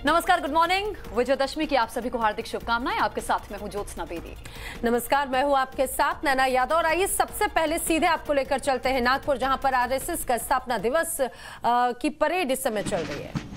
नमस्कार, good morning. Vijayadashami की आप सभी को हार्दिक शुभकामनाएं। आपके साथ मैं हूं ज्योत्सना बेदी। नमस्कार, मैं हूं आपके साथ नैना यादव। और आइए सबसे पहले सीधे आपको लेकर चलते हैं नागपुर, जहां पर आरएसएस का स्थापना दिवस की परेड इस समय चल रही है।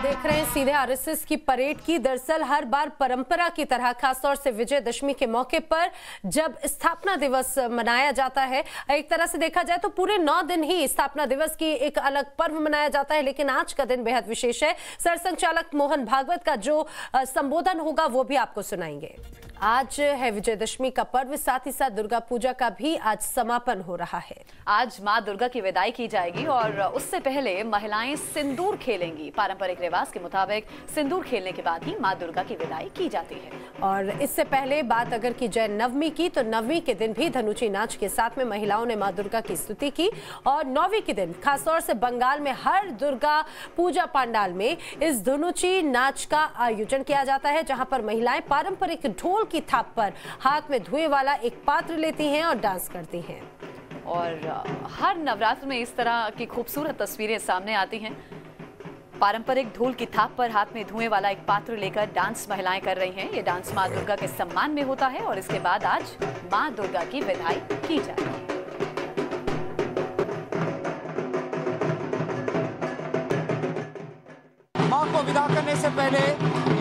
देख रहे हैं सीधे आरएसएस की परेड की। दरअसल हर बार परंपरा की तरह खासतौर से विजयदशमी के मौके पर जब स्थापना दिवस मनाया जाता है, एक तरह से देखा जाए तो पूरे 9 दिन ही स्थापना दिवस की एक अलग पर्व मनाया जाता है, लेकिन आज का दिन बेहद विशेष है। सरसंघचालक मोहन भागवत का जो संबोधन होगा वो भी आपको सुनाएंगे। आज है विजयदशमी का पर्व, साथ ही साथ दुर्गा पूजा का भी आज समापन हो रहा है। आज मां दुर्गा की विदाई की जाएगी और उससे पहले महिलाएं सिंदूर खेलेंगी। पारंपरिक रिवाज के मुताबिक सिंदूर खेलने के बाद ही मां दुर्गा की विदाई की जाती है। और इससे पहले बात अगर की जाए नवमी की, तो नवमी के दिन भी धनुची नाच के साथ में महिलाओं ने मां दुर्गा की स्तुति की। और नौवीं के दिन खासतौर से बंगाल में हर दुर्गा पूजा पंडाल में इस धनुची नाच का आयोजन किया जाता है, जहां पर महिलाएं पारंपरिक ढोल की थाप पर हाथ में धुएं वाला एक पात्र लेती हैं और डांस करती हैं। और हर नवरात्र में इस तरह की खूबसूरत तस्वीरें सामने आती हैं। पारंपरिक ढोल की थाप पर हाथ में धुएं वाला एक पात्र लेकर डांस महिलाएं कर रही हैं। ये डांस मां दुर्गा के सम्मान में होता है और इसके बाद आज मां दुर्गा की विदाई की जाएगी। मां को विदा करने से पहले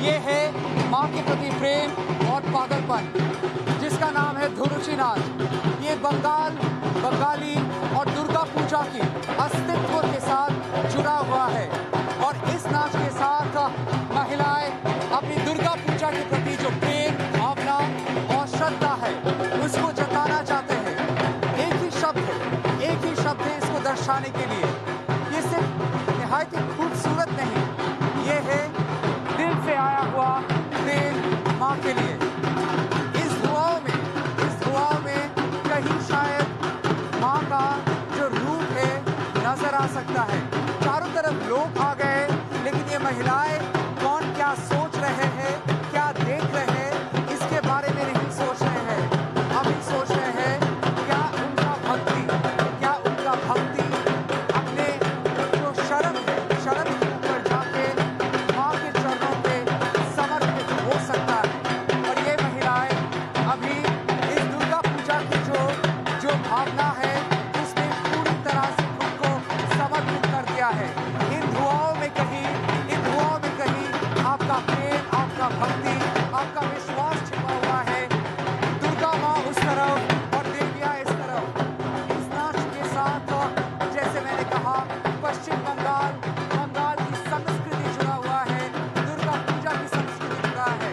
ये है मां के प्रति प्रेम और पागलपन, जिसका नाम है धनुची नाच। ये बंगाली और दुर्गा पूजा की अस्तित्व के साथ जुड़ा हुआ है और इस नाच के साथ महिलाएं अपनी दुर्गा पूजा के प्रति जो प्रेम, भावना और श्रद्धा है उसको जताना चाहते हैं। एक ही शब्द है इसको दर्शाने के लिए। ये सिर्फ निहायत लगता है। चारों तरफ लोग आ गए, लेकिन ये महिलाएं कौन क्या सोच रहे हैं, क्या देख रहे हैं, इसके बारे में नहीं सोच रहे हैं। अभी सोच रहे हैं क्या उनका भक्ति अपने जो शर्म है, शर्म के ऊपर जाके माँ के चरणों पे समर्पित हो सकता है। और ये महिलाएं अभी इस दुर्गा पूजा की जो भावना है उसमें पूरी तरह से खुद को समर्पित कर दिया है। इन धुआओं में कहीं आपका प्रेम, आपका भक्ति, आपका विश्वास छिपा हुआ है। दुर्गा माँ उस तरफ और देवियाँ इस तरफ। इस नाच के साथ जैसे मैंने कहा पश्चिम बंगाल की संस्कृति जुड़ा हुआ है, दुर्गा पूजा की संस्कृति जुड़ा है।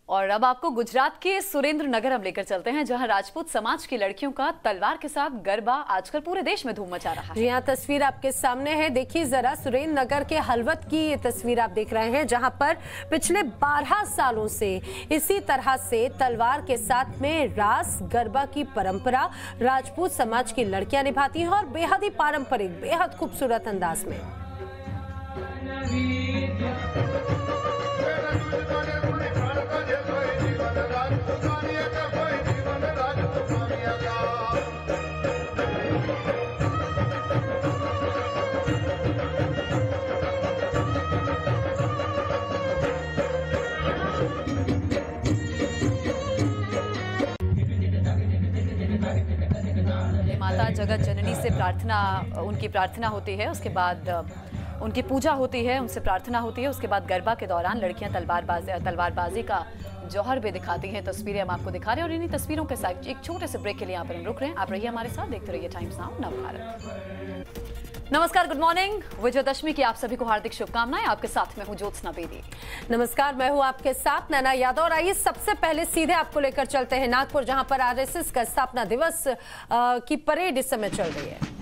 और अब आपको गुजरात के सुरेंद्र नगर हम लेकर चलते हैं, जहां राजपूत समाज की लड़कियों का तलवार के साथ गरबा आजकल पूरे देश में धूम मचा रहा है। जी हाँ, तस्वीर आपके सामने है, देखिए जरा। सुरेंद्र नगर के हलवत की ये तस्वीर आप देख रहे हैं, जहां पर पिछले 12 सालों से इसी तरह से तलवार के साथ में रास गरबा की परंपरा राजपूत समाज की लड़कियां निभाती हैं, और बेहद ही पारंपरिक, बेहद खूबसूरत अंदाज में। माता जगत जननी से उनकी प्रार्थना होती है, उसके बाद उनकी पूजा होती है, उनसे प्रार्थना होती है। उसके बाद गरबा के दौरान लड़कियां तलवारबाजी का जौहर भी दिखाती हैं। तस्वीरें हम आपको दिखा रहे हैं और इन्हीं तस्वीरों के साथ एक छोटे से ब्रेक के लिए यहाँ पर हम रुक रहे हैं। आप रहिए हमारे साथ, देखते रहिए टाइम्स नाउ नवभारत। नमस्कार, गुड मॉर्निंग। विजयदशमी की आप सभी को हार्दिक शुभकामनाएं। आपके साथ में हूं ज्योत्सना बेदी। नमस्कार, मैं हूं आपके साथ नैना यादव। और आइए सबसे पहले सीधे आपको लेकर चलते हैं नागपुर, जहां पर आरएसएस का स्थापना दिवस की परेड इस समय चल रही है।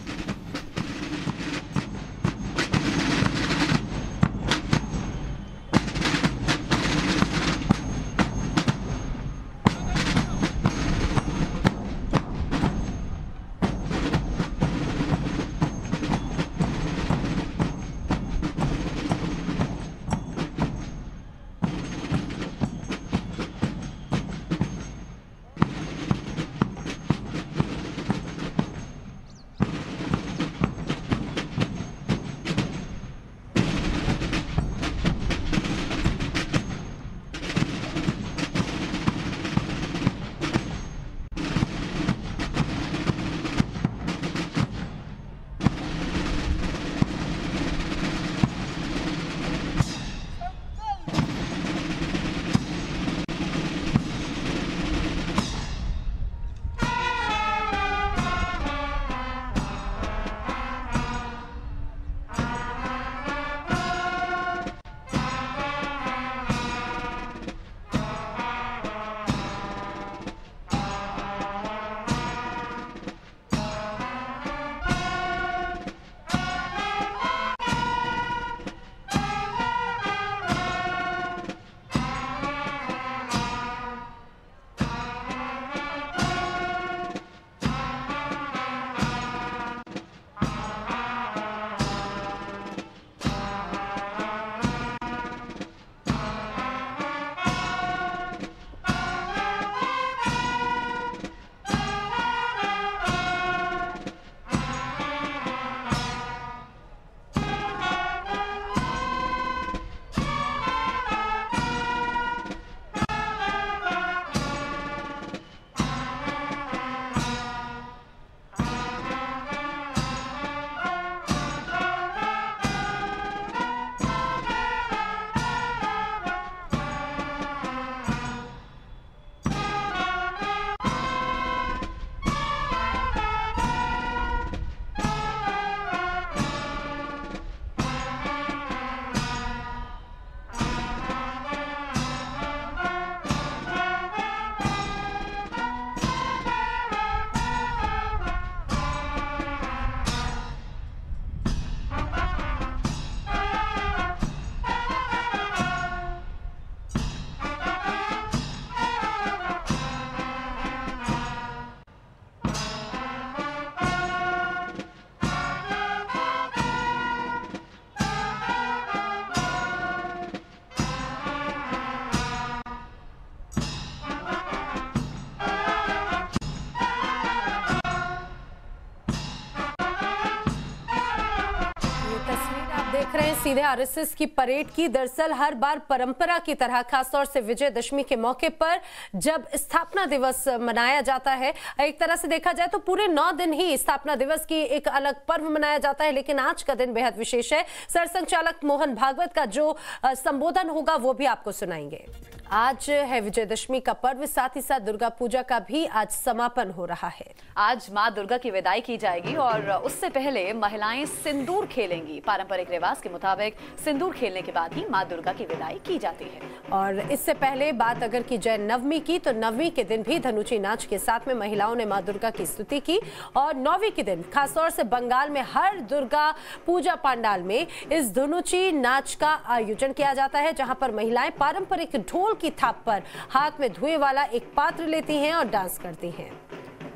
देख रहे हैं सीधे आरएसएस की परेड की। दरअसल हर बार परंपरा की तरह खासतौर से विजयदशमी के मौके पर जब स्थापना दिवस मनाया जाता है, एक तरह से देखा जाए तो पूरे 9 दिन ही स्थापना दिवस की एक अलग पर्व मनाया जाता है, लेकिन आज का दिन बेहद विशेष है। सरसंघचालक मोहन भागवत का जो संबोधन होगा वो भी आपको सुनाएंगे। आज है विजयदशमी का पर्व, साथ ही साथ दुर्गा पूजा का भी आज समापन हो रहा है। आज मां दुर्गा की विदाई की जाएगी और उससे पहले महिलाएं सिंदूर खेलेंगी। पारंपरिक रिवाज के मुताबिक सिंदूर खेलने के बाद ही मां दुर्गा की विदाई की जाती है। और इससे पहले बात अगर की जाए नवमी की, तो नवमी के दिन भी धनुची नाच के साथ में महिलाओं ने मां दुर्गा की स्तुति की। और नौवीं के दिन खासतौर से बंगाल में हर दुर्गा पूजा पंडाल में इस धनुची नाच का आयोजन किया जाता है, जहां पर महिलाएं पारंपरिक ढोल की थाप पर हाथ में धुएं वाला एक पात्र लेती हैं और डांस करती हैं।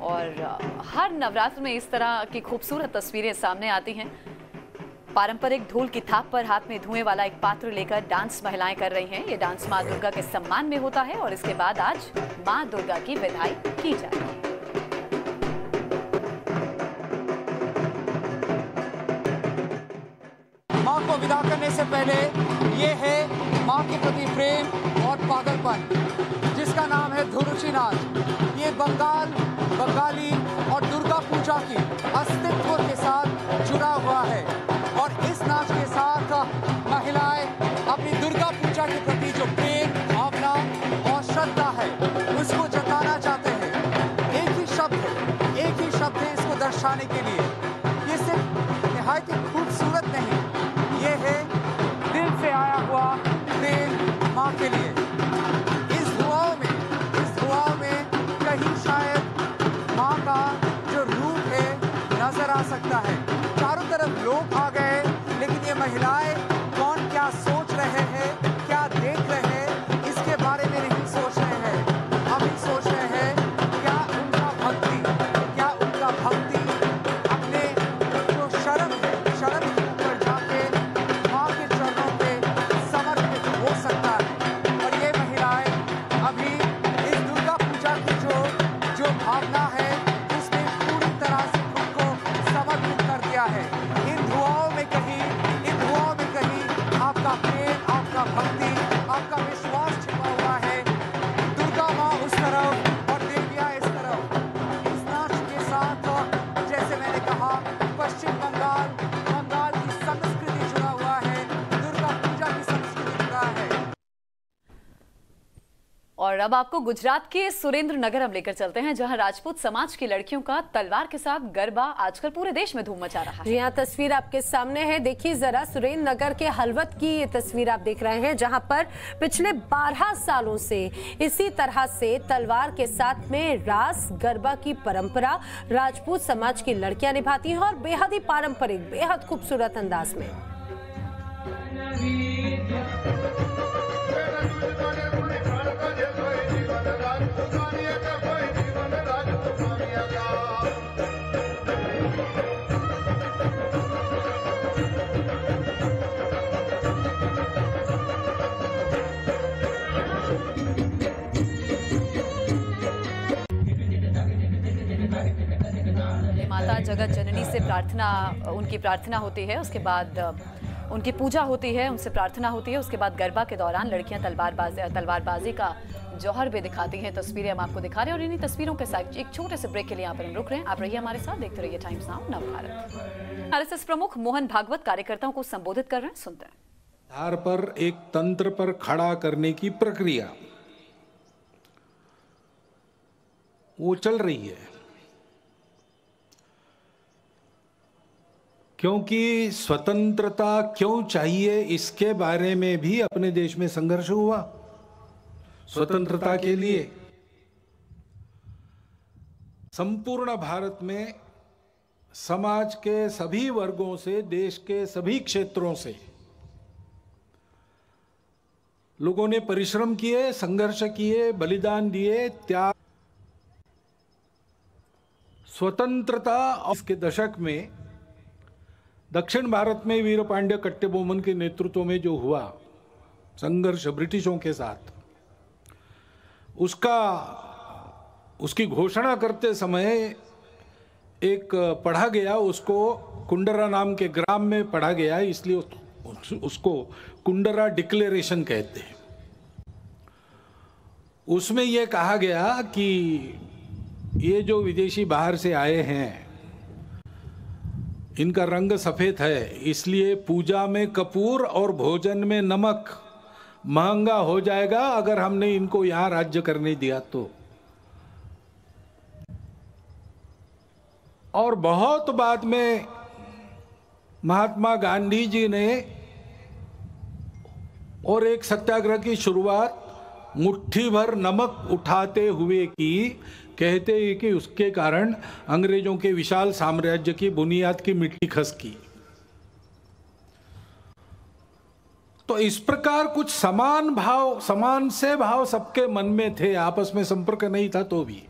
और हर नवरात्र में इस तरह की खूबसूरत तस्वीरें सामने आती हैं। पारंपरिक ढोल की थाप पर हाथ में धुएं वाला एक पात्र लेकर डांस महिलाएं कर रही हैं। ये डांस मां दुर्गा के सम्मान में होता है और इसके बाद आज मां दुर्गा की विदाई की जाएगी। मां को विदा करने से पहले ये है मां के प्रति प्रेम और पागलपन, जिसका नाम है धुरुची नाच। ये बंगाली और दुर्गा पूजा की अस्तित्व के साथ जुड़ा हुआ है और इस नाच के साथ महिलाएं अपनी दुर्गा पूजा के प्रति जो प्रेम, भावना और श्रद्धा है उसको जताना चाहते हैं। एक ही शब्द है इसको दर्शाने के लिए। ये सिर्फ निहायत ही खूबसूरत नहीं, ये है दिल से आया हुआ प्रेम मां के लिए। इस दुआओं में कहीं शायद मां का जो रूप है नजर आ सकता है। चारों तरफ लोग आ गए, लेकिन ये महिलाएं कौन क्या सोच रहे हैं, क्या देख रहे हैं, इसके बारे में नहीं सोच रहे हैं। हम ही सोच रहे हैं क्या उनका भक्ति अपने जो शर्म है, शर्म के ऊपर जाके मां के चरणों पे समर्पित हो सकता है। और ये महिलाएं अभी इस दुर्गा पूजा की जो भावना है उसमें पूरी तरह से खुद को समर्पित कर दिया है। इन दुआओं में कहीं आपका प्रेम, आपका भक्ति, आपका विश्वास छिपा हुआ है। दुर्गा माँ उस तरफ और देवियाँ इस तरफ। इस नाच के साथ जैसे मैंने कहा पश्चिम बंगाल की संस्कृति जुड़ा हुआ है, दुर्गा पूजा की संस्कृति जुड़ा है। और अब आपको गुजरात के सुरेंद्र नगर हम लेकर चलते हैं, जहां राजपूत समाज की लड़कियों का तलवार के साथ गरबा आजकल पूरे देश में धूम मचा रहा है। जी हाँ, तस्वीर आपके सामने है, देखिए जरा। सुरेंद्र नगर के हलवत की ये तस्वीर आप देख रहे हैं, जहां पर पिछले 12 सालों से इसी तरह से तलवार के साथ में रास गरबा की परंपरा राजपूत समाज की लड़कियां निभाती हैं और बेहद ही पारंपरिक, बेहद खूबसूरत अंदाज में। माता जगत जननी से उनकी प्रार्थना होती है, उसके बाद उनकी पूजा होती है, उनसे प्रार्थना होती है। उसके बाद गरबा के दौरान लड़कियां तलवारबाजी का जौहर भी दिखाती हैं। तस्वीरें हम आपको दिखा रहे हैं और इन्हीं तस्वीरों के साथ एक छोटे से ब्रेक के लिए यहाँ पर हम रुक रहे हैं। आप रहिए हमारे साथ, देखते रहिए टाइम्स नाउ नवभारत। आरएसएस प्रमुख मोहन भागवत कार्यकर्ताओं को संबोधित कर रहे हैं, सुनते हैं। आधार पर एक तंत्र पर खड़ा करने की प्रक्रिया वो चल रही है, क्योंकि स्वतंत्रता क्यों चाहिए इसके बारे में भी अपने देश में संघर्ष हुआ। स्वतंत्रता के लिए संपूर्ण भारत में समाज के सभी वर्गों से, देश के सभी क्षेत्रों से लोगों ने परिश्रम किए, संघर्ष किए, बलिदान दिए, त्याग। स्वतंत्रता के दशक में दक्षिण भारत में वीरपांड्य कट्टेबोमन के नेतृत्व में जो हुआ संघर्ष ब्रिटिशों के साथ, उसकी घोषणा करते समय एक पढ़ा गया, उसको कुंडरा नाम के ग्राम में पढ़ा गया, इसलिए उसको कुंडरा डिक्लेरेशन कहते हैं। उसमें यह कहा गया कि ये जो विदेशी बाहर से आए हैं इनका रंग सफेद है, इसलिए पूजा में कपूर और भोजन में नमक महंगा हो जाएगा अगर हमने इनको यहां राज्य करने दिया तो। और बहुत बाद में महात्मा गांधी जी ने और एक सत्याग्रह की शुरुआत मुट्ठी भर नमक उठाते हुए की। कहते हैं कि उसके कारण अंग्रेजों के विशाल साम्राज्य की बुनियाद की मिट्टी खसकी। तो इस प्रकार कुछ समान भाव, समान से भाव सबके मन में थे, आपस में संपर्क नहीं था तो भी,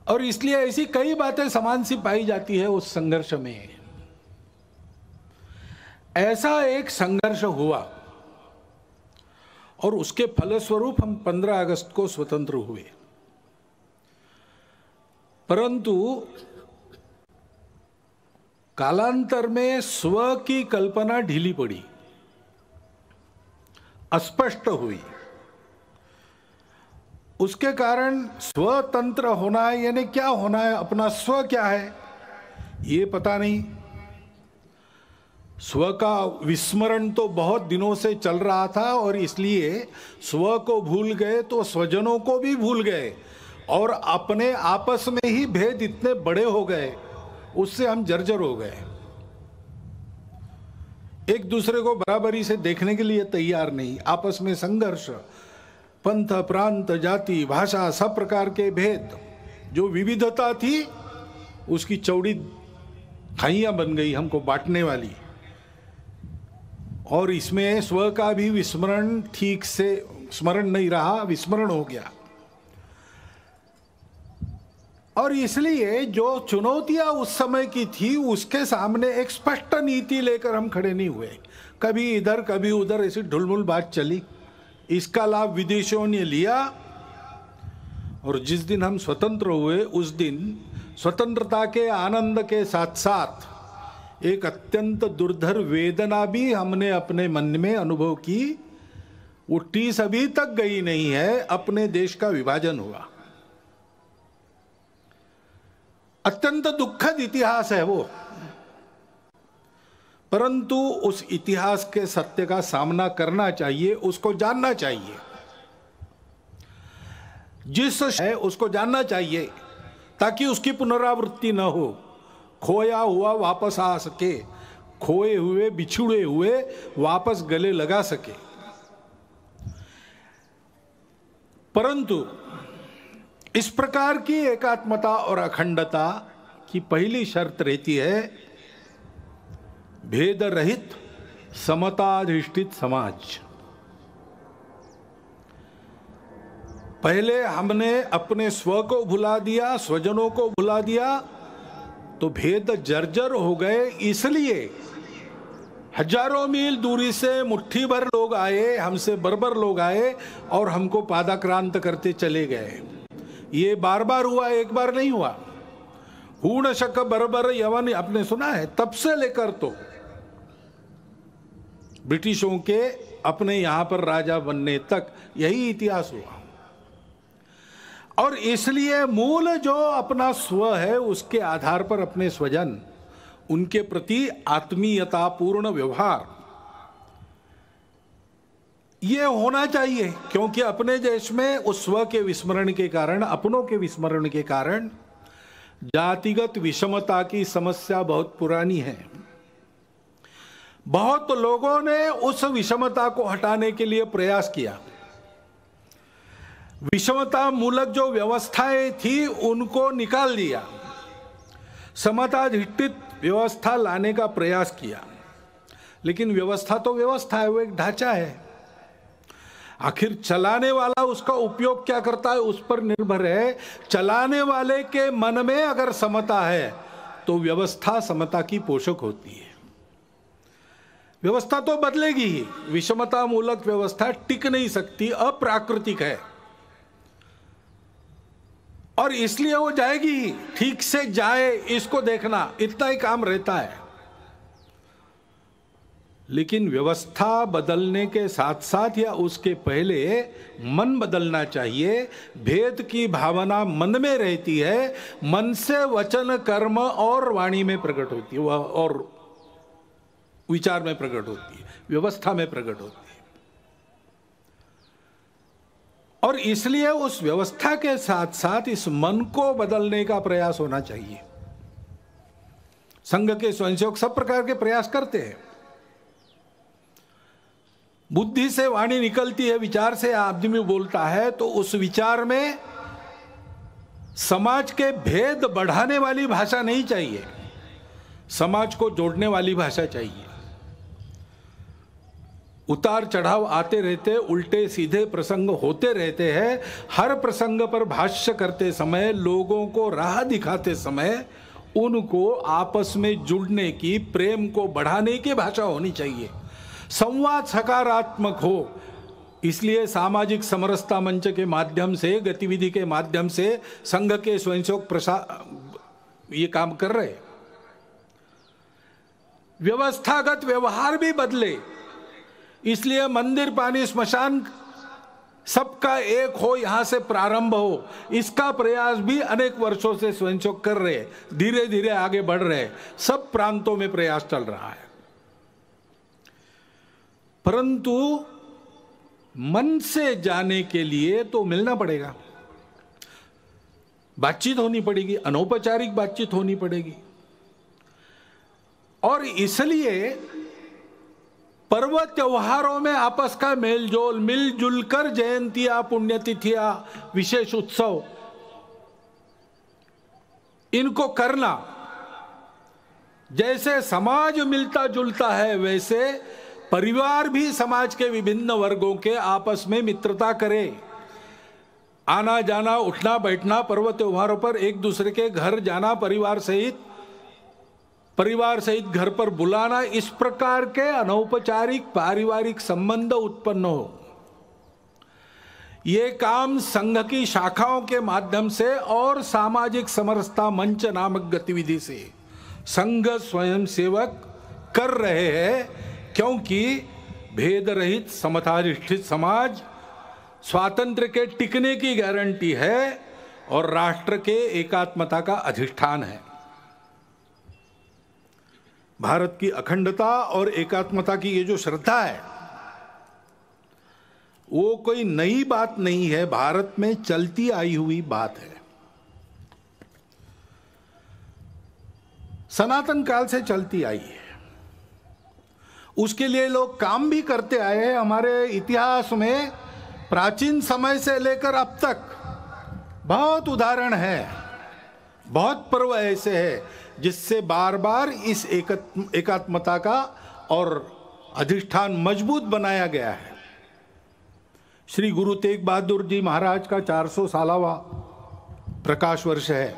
और इसलिए ऐसी कई बातें समान सी पाई जाती है उस संघर्ष में। ऐसा एक संघर्ष हुआ और उसके फलस्वरूप हम 15 अगस्त को स्वतंत्र हुए। परंतु कालांतर में स्व की कल्पना ढीली पड़ी, अस्पष्ट हुई। उसके कारण स्वतंत्र होना है यानी क्या होना है, अपना स्व क्या है ये पता नहीं। स्व का विस्मरण तो बहुत दिनों से चल रहा था और इसलिए स्व को भूल गए तो स्वजनों को भी भूल गए और अपने आपस में ही भेद इतने बड़े हो गए, उससे हम जर्जर हो गए। एक दूसरे को बराबरी से देखने के लिए तैयार नहीं, आपस में संघर्ष, पंथ, प्रांत, जाति, भाषा, सब प्रकार के भेद, जो विविधता थी उसकी चौड़ी खाइयां बन गई हमको बांटने वाली। और इसमें स्व का भी विस्मरण, ठीक से स्मरण नहीं रहा, विस्मरण हो गया। और इसलिए जो चुनौतियां उस समय की थी उसके सामने एक स्पष्ट नीति लेकर हम खड़े नहीं हुए। कभी इधर कभी उधर ऐसी ढुलमुल बात चली, इसका लाभ विदेशियों ने लिया। और जिस दिन हम स्वतंत्र हुए उस दिन स्वतंत्रता के आनंद के साथ साथ एक अत्यंत दुर्धर वेदना भी हमने अपने मन में अनुभव की। वो टीस अभी तक गई नहीं है, अपने देश का विभाजन हुआ। अत्यंत दुखद इतिहास है वो, परंतु उस इतिहास के सत्य का सामना करना चाहिए, उसको जानना चाहिए। जिस है उसको जानना चाहिए ताकि उसकी पुनरावृत्ति न हो, खोया हुआ वापस आ सके, खोए हुए बिछुड़े हुए वापस गले लगा सके। परंतु इस प्रकार की एकात्मता और अखंडता की पहली शर्त रहती है भेद रहित समताधिष्ठित समाज। पहले हमने अपने स्व को भुला दिया, स्वजनों को भुला दिया, तो भेद जर्जर हो गए। इसलिए हजारों मील दूरी से मुट्ठी भर लोग आए, हमसे बर्बर लोग आए और हमको पादाक्रांत करते चले गए। ये बार बार हुआ, एक बार नहीं हुआ। हूण शक बर्बर यवन आपने सुना है, तब से लेकर तो ब्रिटिशों के अपने यहां पर राजा बनने तक यही इतिहास हुआ। और इसलिए मूल जो अपना स्व है उसके आधार पर अपने स्वजन, उनके प्रति आत्मीयतापूर्ण व्यवहार ये होना चाहिए। क्योंकि अपने देश में उस स्व के विस्मरण के कारण, अपनों के विस्मरण के कारण जातिगत विषमता की समस्या बहुत पुरानी है। बहुत लोगों ने उस विषमता को हटाने के लिए प्रयास किया। विषमता मूलक जो व्यवस्थाएं थी उनको निकाल दिया, समताधिष्ठित व्यवस्था लाने का प्रयास किया। लेकिन व्यवस्था तो व्यवस्था है, वो एक ढांचा है। आखिर चलाने वाला उसका उपयोग क्या करता है उस पर निर्भर है। चलाने वाले के मन में अगर समता है तो व्यवस्था समता की पोषक होती है। व्यवस्था तो बदलेगी ही, विषमता मूलक व्यवस्था टिक नहीं सकती, अप्राकृतिक है। और इसलिए वो जाएगी ही, ठीक से जाए इसको देखना, इतना ही काम रहता है। लेकिन व्यवस्था बदलने के साथ साथ या उसके पहले मन बदलना चाहिए। भेद की भावना मन में रहती है, मन से वचन कर्म और वाणी में प्रकट होती है, और विचार में प्रकट होती है, व्यवस्था में प्रकट होती है। और इसलिए उस व्यवस्था के साथ साथ इस मन को बदलने का प्रयास होना चाहिए। संघ के स्वयंसेवक सब प्रकार के प्रयास करते हैं। बुद्धि से वाणी निकलती है, विचार से आदमी बोलता है, तो उस विचार में समाज के भेद बढ़ाने वाली भाषा नहीं चाहिए, समाज को जोड़ने वाली भाषा चाहिए। उतार चढ़ाव आते रहते, उल्टे सीधे प्रसंग होते रहते हैं। हर प्रसंग पर भाष्य करते समय, लोगों को राह दिखाते समय उनको आपस में जुड़ने की, प्रेम को बढ़ाने की भाषा होनी चाहिए। संवाद सकारात्मक हो, इसलिए सामाजिक समरसता मंच के माध्यम से, गतिविधि के माध्यम से संघ के स्वयंसेवक ये काम कर रहे। व्यवस्थागत व्यवहार भी बदले, इसलिए मंदिर, पानी, स्मशान सबका एक हो, यहां से प्रारंभ हो, इसका प्रयास भी अनेक वर्षों से स्वयंसेवक कर रहे, धीरे धीरे आगे बढ़ रहे। सब प्रांतों में प्रयास चल रहा है, परंतु मन से जाने के लिए तो मिलना पड़ेगा, बातचीत होनी पड़ेगी, अनौपचारिक बातचीत होनी पड़ेगी। और इसलिए पर्व त्योहारों में आपस का मेलजोल, मिलजुल कर जयंतियां, पुण्यतिथियां, विशेष उत्सव, इनको करना। जैसे समाज मिलता जुलता है, वैसे परिवार भी समाज के विभिन्न वर्गों के आपस में मित्रता करे। आना जाना, उठना बैठना, पर्व त्योहारों पर एक दूसरे के घर जाना, परिवार सहित घर पर बुलाना, इस प्रकार के अनौपचारिक पारिवारिक संबंध उत्पन्न हो। ये काम संघ की शाखाओं के माध्यम से और सामाजिक समरसता मंच नामक गतिविधि से संघ स्वयंसेवक कर रहे हैं, क्योंकि भेद रहित समताधिष्ठित समाज स्वातंत्र्य के टिकने की गारंटी है और राष्ट्र के एकात्मता का अधिष्ठान है। भारत की अखंडता और एकात्मता की ये जो श्रद्धा है, वो कोई नई बात नहीं है, भारत में चलती आई हुई बात है, सनातन काल से चलती आई है। उसके लिए लोग काम भी करते आए हैं। हमारे इतिहास में प्राचीन समय से लेकर अब तक बहुत उदाहरण है, बहुत पर्व ऐसे हैं जिससे बार बार इस एकात्मता का और अधिष्ठान मजबूत बनाया गया है। श्री गुरु तेग बहादुर जी महाराज का 400 सालावा प्रकाश वर्ष है।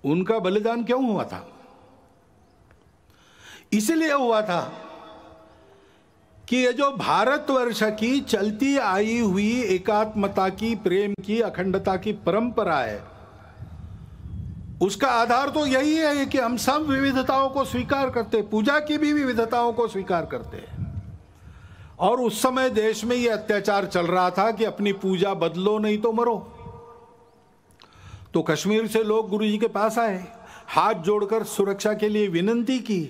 उनका बलिदान क्यों हुआ था? इसलिए हुआ था कि ये जो भारतवर्ष की चलती आई हुई एकात्मता की, प्रेम की, अखंडता की परंपरा है, उसका आधार तो यही है कि हम सब विविधताओं को स्वीकार करते, पूजा की भी विविधताओं को स्वीकार करते हैं। और उस समय देश में ये अत्याचार चल रहा था कि अपनी पूजा बदलो नहीं तो मरो। तो कश्मीर से लोग गुरुजी के पास आए, हाथ जोड़कर सुरक्षा के लिए विनती की।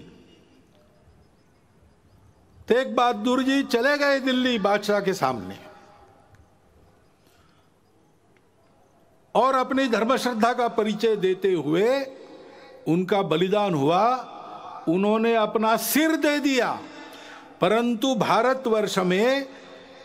तेग बहादुर जी चले गए दिल्ली बादशाह के सामने और अपनी धर्म श्रद्धा का परिचय देते हुए उनका बलिदान हुआ। उन्होंने अपना सिर दे दिया, परंतु भारतवर्ष में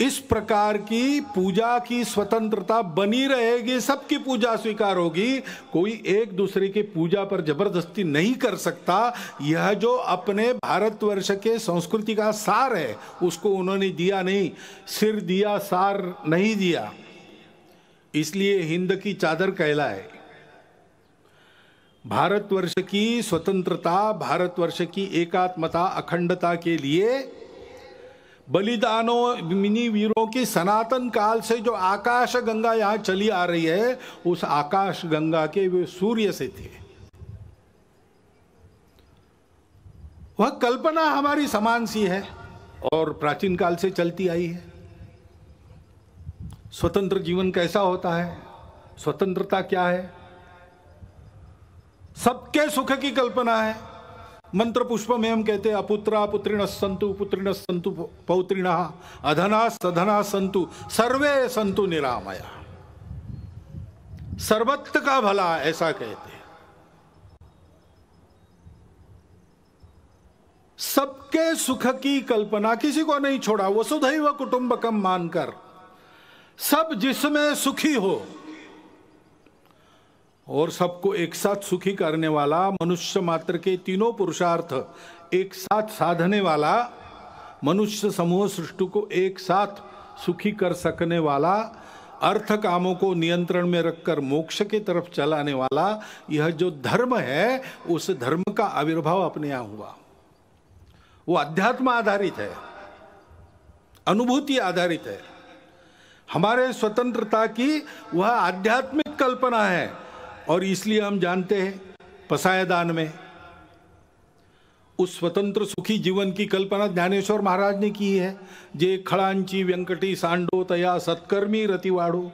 इस प्रकार की पूजा की स्वतंत्रता बनी रहेगी, सबकी पूजा स्वीकार होगी, कोई एक दूसरे की पूजा पर जबरदस्ती नहीं कर सकता। यह जो अपने भारतवर्ष के संस्कृति का सार है उसको उन्होंने दिया नहीं, सिर दिया, सार नहीं दिया। इसलिए हिंद की चादर कहलाए। भारतवर्ष की स्वतंत्रता, भारतवर्ष की एकात्मता, अखंडता के लिए बलिदानों, मिनी वीरों की सनातन काल से जो आकाश गंगा यहां चली आ रही है, उस आकाश गंगा के वे सूर्य से थे। वह कल्पना हमारी समान सी है और प्राचीन काल से चलती आई है। स्वतंत्र जीवन कैसा होता है, स्वतंत्रता क्या है, सबके सुख की कल्पना है। मंत्र पुष्प में हम कहते हैं अपुत्रा पुत्रिणः सन्तु पौत्रिणः अधना सधना सन्तु सर्वे सन्तु निरामया। सर्वत्र का भला, ऐसा कहते हैं। सबके सुख की कल्पना, किसी को नहीं छोड़ा, वसुधैव कुटुंबकम मानकर सब जिसमें सुखी हो और सबको एक साथ सुखी करने वाला, मनुष्य मात्र के तीनों पुरुषार्थ एक साथ साधने वाला, मनुष्य समूह सृष्टि को एक साथ सुखी कर सकने वाला, अर्थ कामों को नियंत्रण में रखकर मोक्ष की तरफ चलाने वाला, यह जो धर्म है उस धर्म का आविर्भाव अपने यहां हुआ। वो अध्यात्म आधारित है, अनुभूति आधारित है। हमारे स्वतंत्रता की वह आध्यात्मिक कल्पना है और इसलिए हम जानते हैं पसायदान में उस स्वतंत्र सुखी जीवन की कल्पना ज्ञानेश्वर महाराज ने की है। जे खड़ांची व्यंकटी सांडो तया सत्कर्मी रतिवाड़ो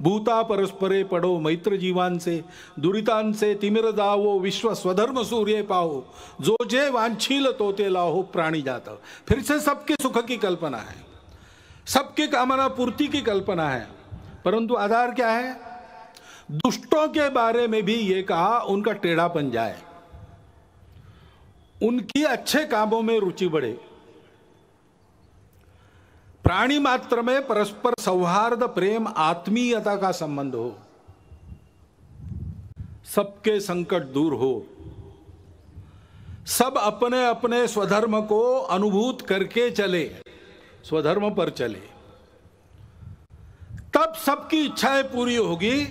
भूता परस्परे पड़ो मैत्र जीवान से दुरितान से तिमिर दावो विश्व स्वधर्म सूर्य पाओ जो जे वांछील तोते लाहो प्राणी जाता। फिर से सबके सुख की कल्पना है, सबके कामना पूर्ति की कल्पना है, परंतु आधार क्या है? दुष्टों के बारे में भी ये कहा उनका टेढ़ापन जाए, उनकी अच्छे कामों में रुचि बढ़े, प्राणी मात्र में परस्पर सौहार्द प्रेम आत्मीयता का संबंध हो, सबके संकट दूर हो, सब अपने अपने स्वधर्म को अनुभूत करके चले, स्वधर्म पर चले, तब सबकी इच्छाएं पूरी होगी।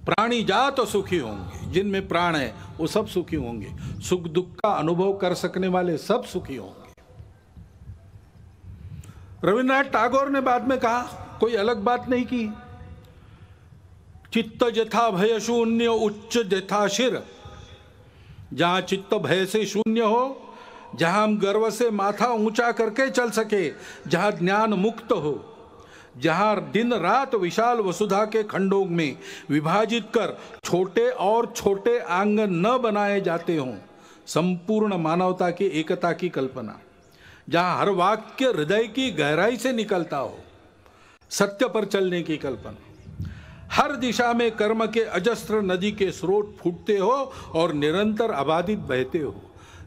प्राणी जात सुखी होंगे, जिनमें प्राण है वो सब सुखी होंगे, सुख दुख का अनुभव कर सकने वाले सब सुखी होंगे। रविन्द्रनाथ टैगोर ने बाद में कहा, कोई अलग बात नहीं की, चित्त जथा भय शून्य उच्च जथा शिर। जहां चित्त भय से शून्य हो, जहां हम गर्व से माथा ऊंचा करके चल सके, जहां ज्ञान मुक्त हो, जहां दिन रात विशाल वसुधा के खंडों में विभाजित कर छोटे और छोटे आंगन न बनाए जाते हों, संपूर्ण मानवता की एकता की कल्पना, जहां हर वाक्य हृदय की गहराई से निकलता हो, सत्य पर चलने की कल्पना, हर दिशा में कर्म के अजस्त्र नदी के स्रोत फूटते हो और निरंतर आबादित बहते हो,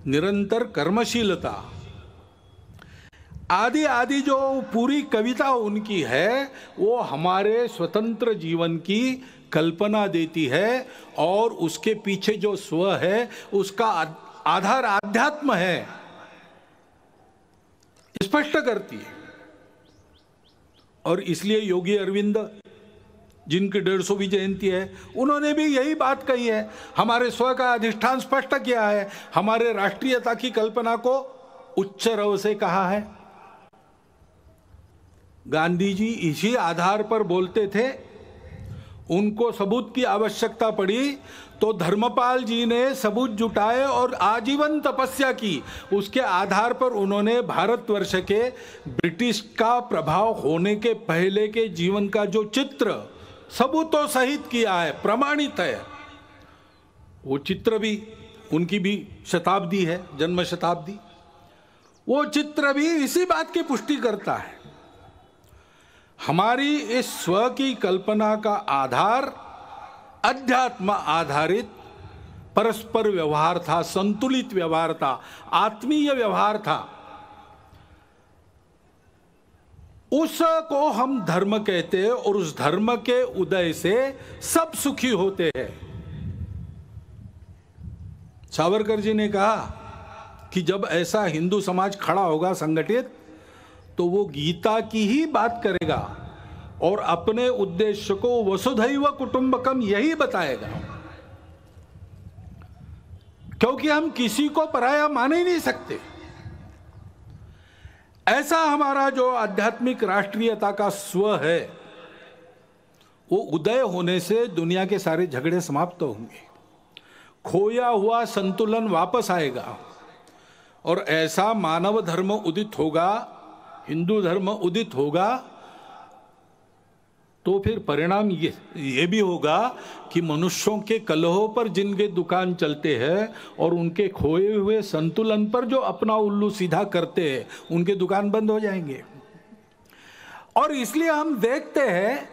निरंतर कर्मशीलता, आदि आदि जो पूरी कविता उनकी है वो हमारे स्वतंत्र जीवन की कल्पना देती है और उसके पीछे जो स्व है उसका आधार आध्यात्म है, स्पष्ट करती है। और इसलिए योगी अरविंद जिनकी 150वीं जयंती है, उन्होंने भी यही बात कही है, हमारे स्व का अधिष्ठान स्पष्ट किया है, हमारे राष्ट्रीयता की कल्पना को उच्च रव से कहा है। गांधी जी इसी आधार पर बोलते थे, उनको सबूत की आवश्यकता पड़ी तो धर्मपाल जी ने सबूत जुटाए और आजीवन तपस्या की, उसके आधार पर उन्होंने भारतवर्ष के ब्रिटिश का प्रभाव होने के पहले के जीवन का जो चित्र सबूतों सहित किया है, प्रमाणित है, वो चित्र भी उनकी भी शताब्दी है, जन्म शताब्दी, वो चित्र भी इसी बात की पुष्टि करता है। हमारी इस स्व की कल्पना का आधार अध्यात्म आधारित परस्पर व्यवहार था, संतुलित व्यवहार था, आत्मीय व्यवहार था। उसको हम धर्म कहते हैं और उस धर्म के उदय से सब सुखी होते हैं। सावरकर जी ने कहा कि जब ऐसा हिंदू समाज खड़ा होगा संगठित, तो वो गीता की ही बात करेगा और अपने उद्देश्य को वसुधैव कुटुंबकम यही बताएगा, क्योंकि हम किसी को पराया मान ही नहीं सकते। ऐसा हमारा जो आध्यात्मिक राष्ट्रीयता का स्व है, वो उदय होने से दुनिया के सारे झगड़े समाप्त होंगे, खोया हुआ संतुलन वापस आएगा, और ऐसा मानव धर्म उदित होगा, हिंदू धर्म उदित होगा, तो फिर परिणाम ये भी होगा कि मनुष्यों के कलहों पर जिनके दुकान चलते हैं और उनके खोए हुए संतुलन पर जो अपना उल्लू सीधा करते हैं, उनके दुकान बंद हो जाएंगे। और इसलिए हम देखते हैं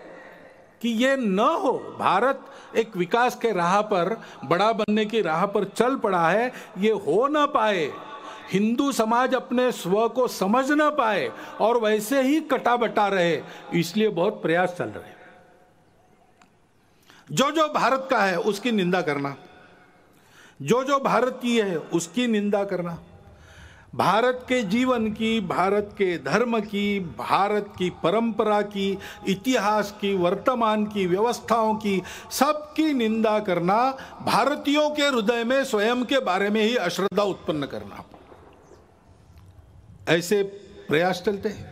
कि ये न हो, भारत एक विकास के राह पर, बड़ा बनने की राह पर चल पड़ा है, ये हो ना पाए, हिंदू समाज अपने स्व को समझ ना पाए और वैसे ही कटा बटा रहे, इसलिए बहुत प्रयास चल रहे। जो जो भारत का है उसकी निंदा करना, जो जो भारतीय है उसकी निंदा करना, भारत के जीवन की, भारत के धर्म की, भारत की परंपरा की, इतिहास की, वर्तमान की, व्यवस्थाओं की, सबकी निंदा करना, भारतीयों के हृदय में स्वयं के बारे में ही अश्रद्धा उत्पन्न करना, ऐसे प्रयास चलते हैं।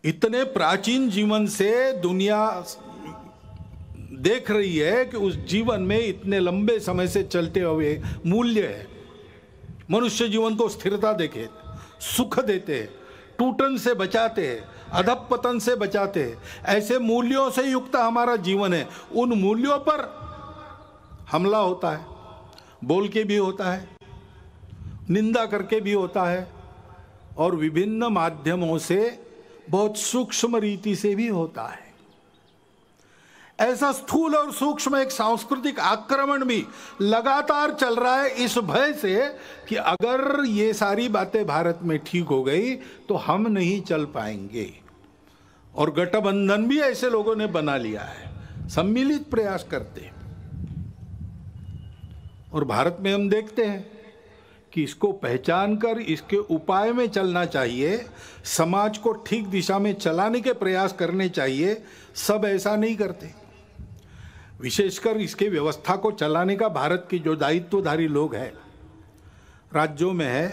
इतने प्राचीन जीवन से दुनिया देख रही है कि उस जीवन में इतने लंबे समय से चलते हुए मूल्य है। मनुष्य जीवन को स्थिरता देके, सुख देते, टूटन से बचाते, अधपतन से बचाते, ऐसे मूल्यों से युक्त हमारा जीवन है। उन मूल्यों पर हमला होता है, बोल के भी होता है, निंदा करके भी होता है, और विभिन्न माध्यमों से बहुत सूक्ष्म रीति से भी होता है। ऐसा स्थूल और सूक्ष्म एक सांस्कृतिक आक्रमण भी लगातार चल रहा है, इस भय से कि अगर ये सारी बातें भारत में ठीक हो गई तो हम नहीं चल पाएंगे। और गठबंधन भी ऐसे लोगों ने बना लिया है, सम्मिलित प्रयास करते। और भारत में हम देखते हैं कि इसको पहचान कर इसके उपाय में चलना चाहिए, समाज को ठीक दिशा में चलाने के प्रयास करने चाहिए। सब ऐसा नहीं करते। विशेषकर इसके व्यवस्था को चलाने का भारत के जो दायित्वधारी लोग हैं, राज्यों में है,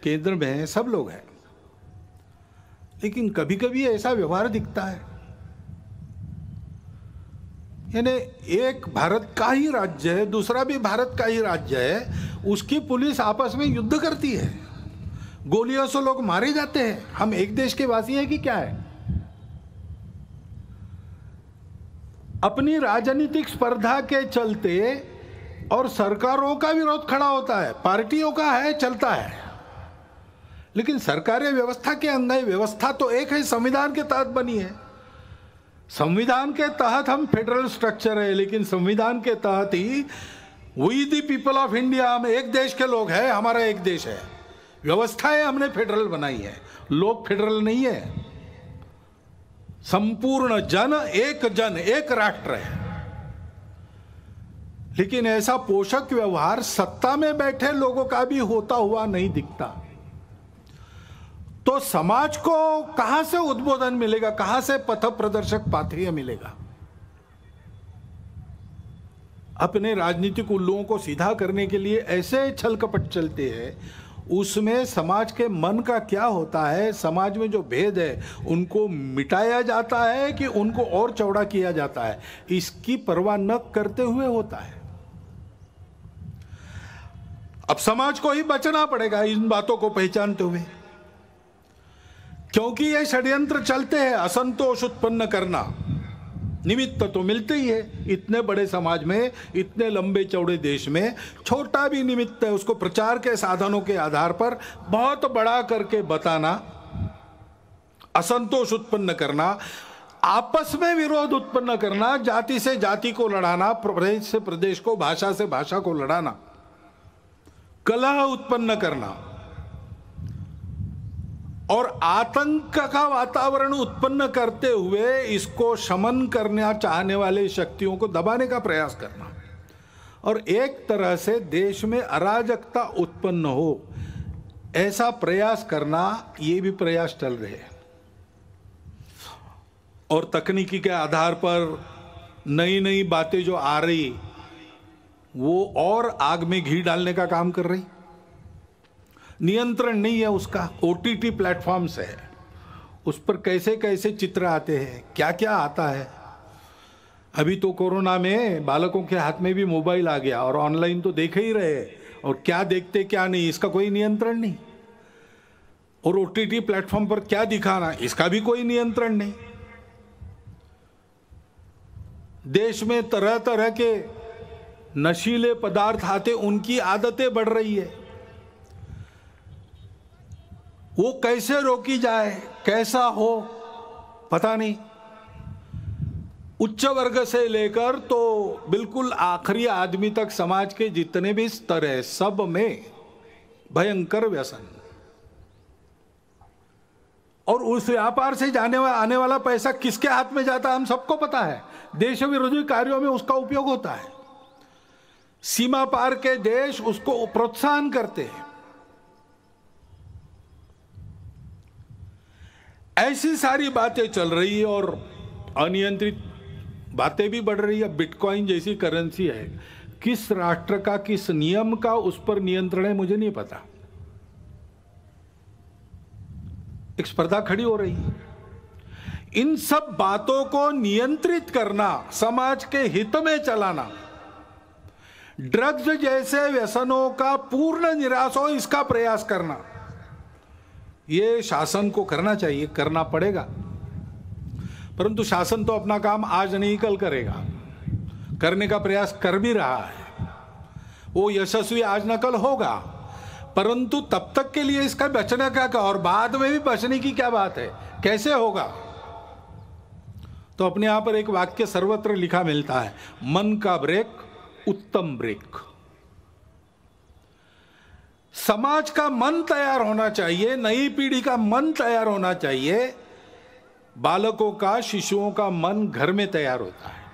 केंद्र में है, सब लोग हैं। लेकिन कभी कभी ऐसा व्यवहार दिखता है, यानी एक भारत का ही राज्य है, दूसरा भी भारत का ही राज्य है, उसकी पुलिस आपस में युद्ध करती है, गोलियों से लोग मारे जाते हैं। हम एक देश के वासी हैं कि क्या है? अपनी राजनीतिक स्पर्धा के चलते और सरकारों का विरोध खड़ा होता है, पार्टियों का है, चलता है, लेकिन सरकारी व्यवस्था के अंदर व्यवस्था तो एक है, संविधान के तहत बनी है। संविधान के तहत हम फेडरल स्ट्रक्चर है, लेकिन संविधान के तहत ही we the people of India, हम एक देश के लोग हैं, हमारा एक देश है, व्यवस्थाएं हमने फेडरल बनाई है, लोग फेडरल नहीं है। संपूर्ण जन एक राष्ट्र है। लेकिन ऐसा पोषक व्यवहार सत्ता में बैठे लोगों का भी होता हुआ नहीं दिखता। तो समाज को कहां से उद्बोधन मिलेगा, कहां से पथ प्रदर्शक पाथेय मिलेगा? अपने राजनीतिक उल्लुओं को सीधा करने के लिए ऐसे छल कपट चलते हैं, उसमें समाज के मन का क्या होता है, समाज में जो भेद है उनको मिटाया जाता है कि उनको और चौड़ा किया जाता है, इसकी परवाह न करते हुए होता है। अब समाज को ही बचना पड़ेगा इन बातों को पहचानते हुए, क्योंकि ये षड्यंत्र चलते हैं। असंतोष उत्पन्न करना निमित्त तो मिलते ही है, इतने बड़े समाज में, इतने लंबे चौड़े देश में छोटा भी निमित्त है, उसको प्रचार के साधनों के आधार पर बहुत बड़ा करके बताना, असंतोष उत्पन्न करना, आपस में विरोध उत्पन्न करना, जाति से जाति को लड़ाना, प्रदेश से प्रदेश को, भाषा से भाषा को लड़ाना, कलह उत्पन्न करना और आतंक का वातावरण उत्पन्न करते हुए इसको शमन करना चाहने वाले शक्तियों को दबाने का प्रयास करना और एक तरह से देश में अराजकता उत्पन्न हो, ऐसा प्रयास करना, ये भी प्रयास चल रहे हैं। और तकनीकी के आधार पर नई नई बातें जो आ रही, वो और आग में घी डालने का काम कर रही। नियंत्रण नहीं है उसका, OTT प्लेटफॉर्म्स है, उस पर कैसे कैसे चित्र आते हैं, क्या क्या आता है। अभी तो कोरोना में बालकों के हाथ में भी मोबाइल आ गया और ऑनलाइन तो देख ही रहे, और क्या देखते क्या नहीं इसका कोई नियंत्रण नहीं, और OTT प्लेटफॉर्म पर क्या दिखाना इसका भी कोई नियंत्रण नहीं। देश में तरह तरह के नशीले पदार्थ आते, उनकी आदतें बढ़ रही है, वो कैसे रोकी जाए, कैसा हो पता नहीं। उच्च वर्ग से लेकर तो बिल्कुल आखिरी आदमी तक समाज के जितने भी स्तर है सब में भयंकर व्यसन, और उस व्यापार से आने वाला पैसा किसके हाथ में जाता है हम सबको पता है। देश विरोधी कार्यों में उसका उपयोग होता है, सीमा पार के देश उसको प्रोत्साहन करते हैं। ऐसी सारी बातें चल रही है और अनियंत्रित बातें भी बढ़ रही है। बिटकॉइन जैसी करेंसी है, किस राष्ट्र का किस नियम का उस पर नियंत्रण है मुझे नहीं पता। एक स्पर्धा खड़ी हो रही है। इन सब बातों को नियंत्रित करना, समाज के हित में चलाना, ड्रग्स जैसे व्यसनों का पूर्ण निराश हो इसका प्रयास करना, ये शासन को करना चाहिए, करना पड़ेगा। परंतु शासन तो अपना काम आज नहीं कल करेगा, करने का प्रयास कर भी रहा है, वो यशस्वी आज न कल होगा, परंतु तब तक के लिए इसका बचने का और बाद में भी बचने की क्या बात है, कैसे होगा। तो अपने यहां पर एक वाक्य सर्वत्र लिखा मिलता है, मन का ब्रेक उत्तम ब्रेक। समाज का मन तैयार होना चाहिए, नई पीढ़ी का मन तैयार होना चाहिए। बालकों का, शिशुओं का मन घर में तैयार होता है।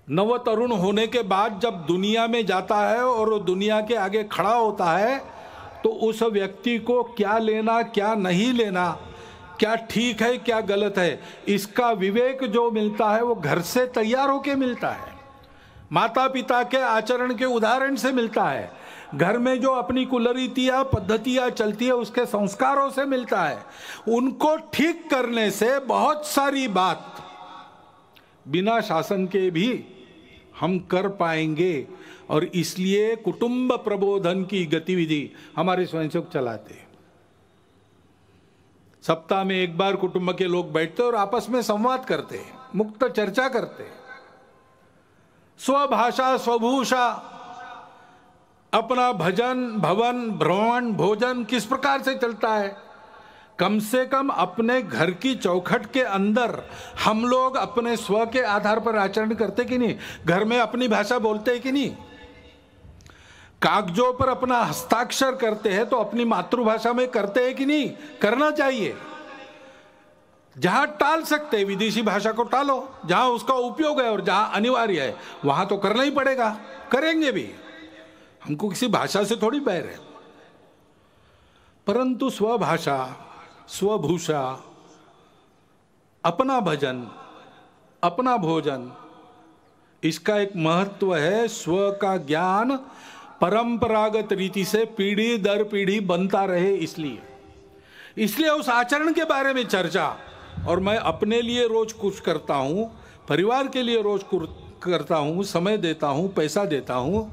नव तरुण होने के बाद जब दुनिया में जाता है और दुनिया के आगे खड़ा होता है तो उस व्यक्ति को क्या लेना क्या नहीं लेना, क्या ठीक है क्या गलत है, इसका विवेक जो मिलता है वो घर से तैयार होके मिलता है, माता पिता के आचरण के उदाहरण से मिलता है, घर में जो अपनी कुलरीतियां पद्धतियां चलती है उसके संस्कारों से मिलता है। उनको ठीक करने से बहुत सारी बात बिना शासन के भी हम कर पाएंगे, और इसलिए कुटुंब प्रबोधन की गतिविधि हमारे स्वयंसेवक चलाते हैं। सप्ताह में एक बार कुटुंब के लोग बैठते और आपस में संवाद करते हैं, मुक्त चर्चा करते हैं। स्वभाषा स्वभूषा, अपना भजन भवन भ्रमण भोजन किस प्रकार से चलता है, कम से कम अपने घर की चौखट के अंदर हम लोग अपने स्व के आधार पर आचरण करते कि नहीं, घर में अपनी भाषा बोलते हैं कि नहीं, कागजों पर अपना हस्ताक्षर करते हैं तो अपनी मातृभाषा में करते हैं कि नहीं, करना चाहिए। जहां टाल सकते हैं विदेशी भाषा को टालो, जहां उसका उपयोग है और जहां अनिवार्य है वहां तो करना ही पड़ेगा, करेंगे भी, हमको किसी भाषा से थोड़ी बैर है। परंतु स्वभाषा स्वभूषा, अपना भजन अपना भोजन, इसका एक महत्व है। स्व का ज्ञान परंपरागत रीति से पीढ़ी दर पीढ़ी बनता रहे, इसलिए उस आचरण के बारे में चर्चा। और मैं अपने लिए रोज कुछ करता हूं, परिवार के लिए रोज करता हूं, समय देता हूं, पैसा देता हूं,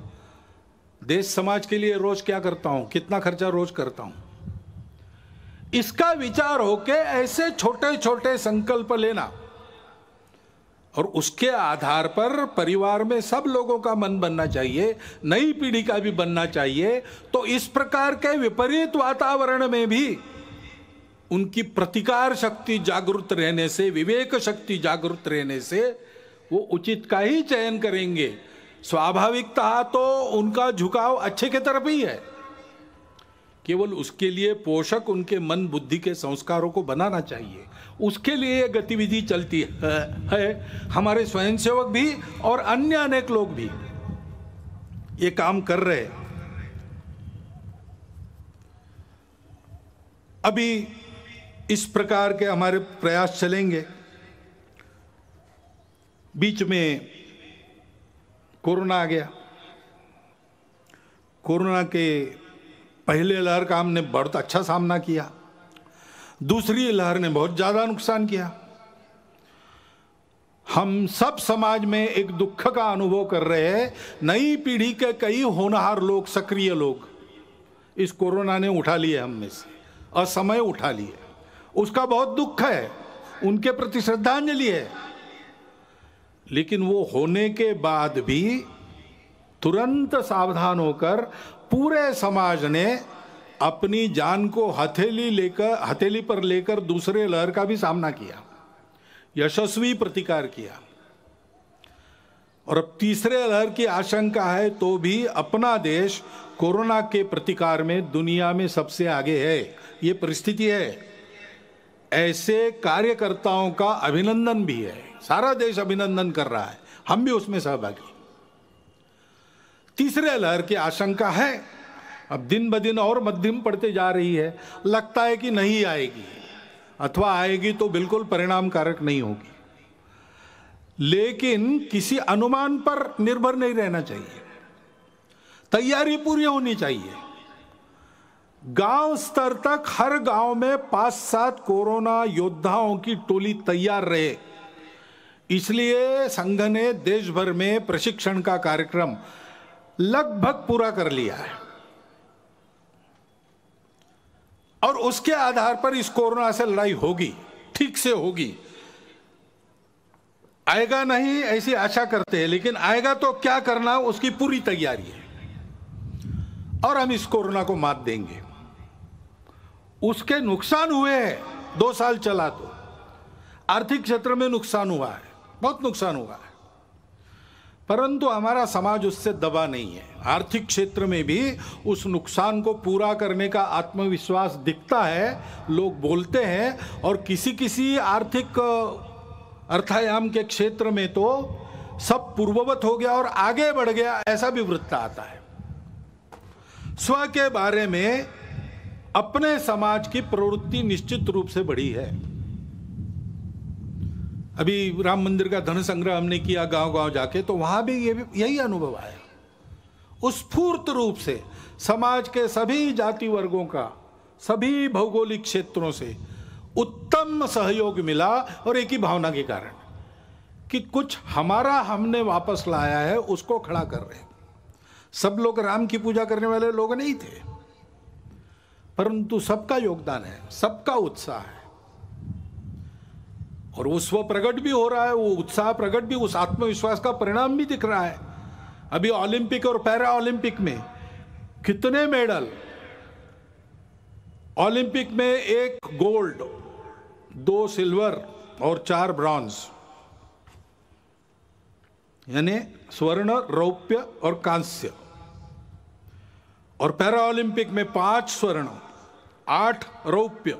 देश समाज के लिए रोज क्या करता हूं, कितना खर्चा रोज करता हूं, इसका विचार होके ऐसे छोटे छोटे संकल्प लेना, और उसके आधार पर परिवार में सब लोगों का मन बनना चाहिए, नई पीढ़ी का भी बनना चाहिए। तो इस प्रकार के विपरीत वातावरण में भी उनकी प्रतिकार शक्ति जागृत रहने से, विवेक शक्ति जागृत रहने से वो उचित का ही चयन करेंगे। स्वाभाविकता तो उनका झुकाव अच्छे के तरफ ही है, केवल उसके लिए पोषक उनके मन बुद्धि के संस्कारों को बनाना चाहिए, उसके लिए ये गतिविधि चलती है। हमारे स्वयंसेवक भी और अन्य अनेक लोग भी ये काम कर रहे हैं। अभी इस प्रकार के हमारे प्रयास चलेंगे। बीच में कोरोना आ गया, कोरोना के पहले लहर का हमने बहुत अच्छा सामना किया, दूसरी लहर ने बहुत ज्यादा नुकसान किया। हम सब समाज में एक दुख का अनुभव कर रहे हैं। नई पीढ़ी के कई होनहार लोग, सक्रिय लोग इस कोरोना ने उठा लिए हम में से, असमय उठा लिए। उसका बहुत दुख है, उनके प्रति श्रद्धांजलि है। लेकिन वो होने के बाद भी तुरंत सावधान होकर पूरे समाज ने अपनी जान को हथेली पर लेकर दूसरे लहर का भी सामना किया, यशस्वी प्रतिकार किया। और अब तीसरे लहर की आशंका है तो भी अपना देश कोरोना के प्रतिकार में दुनिया में सबसे आगे है। ये परिस्थिति है। ऐसे कार्यकर्ताओं का अभिनंदन भी है, सारा देश अभिनंदन कर रहा है, हम भी उसमें सहभागी। तीसरे लहर की आशंका है, अब दिन ब दिन और मध्यम पड़ते जा रही है। लगता है कि नहीं आएगी, अथवा आएगी तो बिल्कुल परिणामकारक नहीं होगी। लेकिन किसी अनुमान पर निर्भर नहीं रहना चाहिए, तैयारी पूरी होनी चाहिए। गांव स्तर तक हर गांव में 5-7 कोरोना योद्धाओं की टोली तैयार रहे। इसलिए संघ ने देश भर में प्रशिक्षण का कार्यक्रम लगभग पूरा कर लिया है और उसके आधार पर इस कोरोना से लड़ाई होगी, ठीक से होगी। आएगा नहीं ऐसी आशा करते हैं, लेकिन आएगा तो क्या करना उसकी पूरी तैयारी है और हम इस कोरोना को मात देंगे। उसके नुकसान हुए हैं, 2 साल चला तो आर्थिक क्षेत्र में नुकसान हुआ है, बहुत नुकसान हुआ है, परंतु हमारा समाज उससे दबा नहीं है। आर्थिक क्षेत्र में भी उस नुकसान को पूरा करने का आत्मविश्वास दिखता है, लोग बोलते हैं। और किसी किसी आर्थिक अर्थायाम के क्षेत्र में तो सब पूर्ववत हो गया और आगे बढ़ गया, ऐसा भी वृत्त आता है। स्व के बारे में अपने समाज की प्रवृत्ति निश्चित रूप से बढ़ी है। अभी राम मंदिर का धन संग्रह हमने किया गांव-गांव जाके, तो वहां भी यही अनुभव आया। स्फूर्त रूप से समाज के सभी जाति वर्गों का, सभी भौगोलिक क्षेत्रों से उत्तम सहयोग मिला और एक ही भावना के कारण कि कुछ हमारा हमने वापस लाया है, उसको खड़ा कर रहे हैं। सब लोग राम की पूजा करने वाले लोग नहीं थे, परंतु सबका योगदान है, सबका उत्साह है और वो स्व प्रकट भी हो रहा है, वो उत्साह प्रकट भी, उस आत्मविश्वास का परिणाम भी दिख रहा है। अभी ओलंपिक और पैरा ओलंपिक में कितने मेडल, ओलंपिक में 1 गोल्ड, 2 सिल्वर और 4 ब्रॉन्ज, यानी स्वर्ण, रौप्य और कांस्य। और पैरा ओलंपिक में 5 स्वर्ण, 8 रौप्य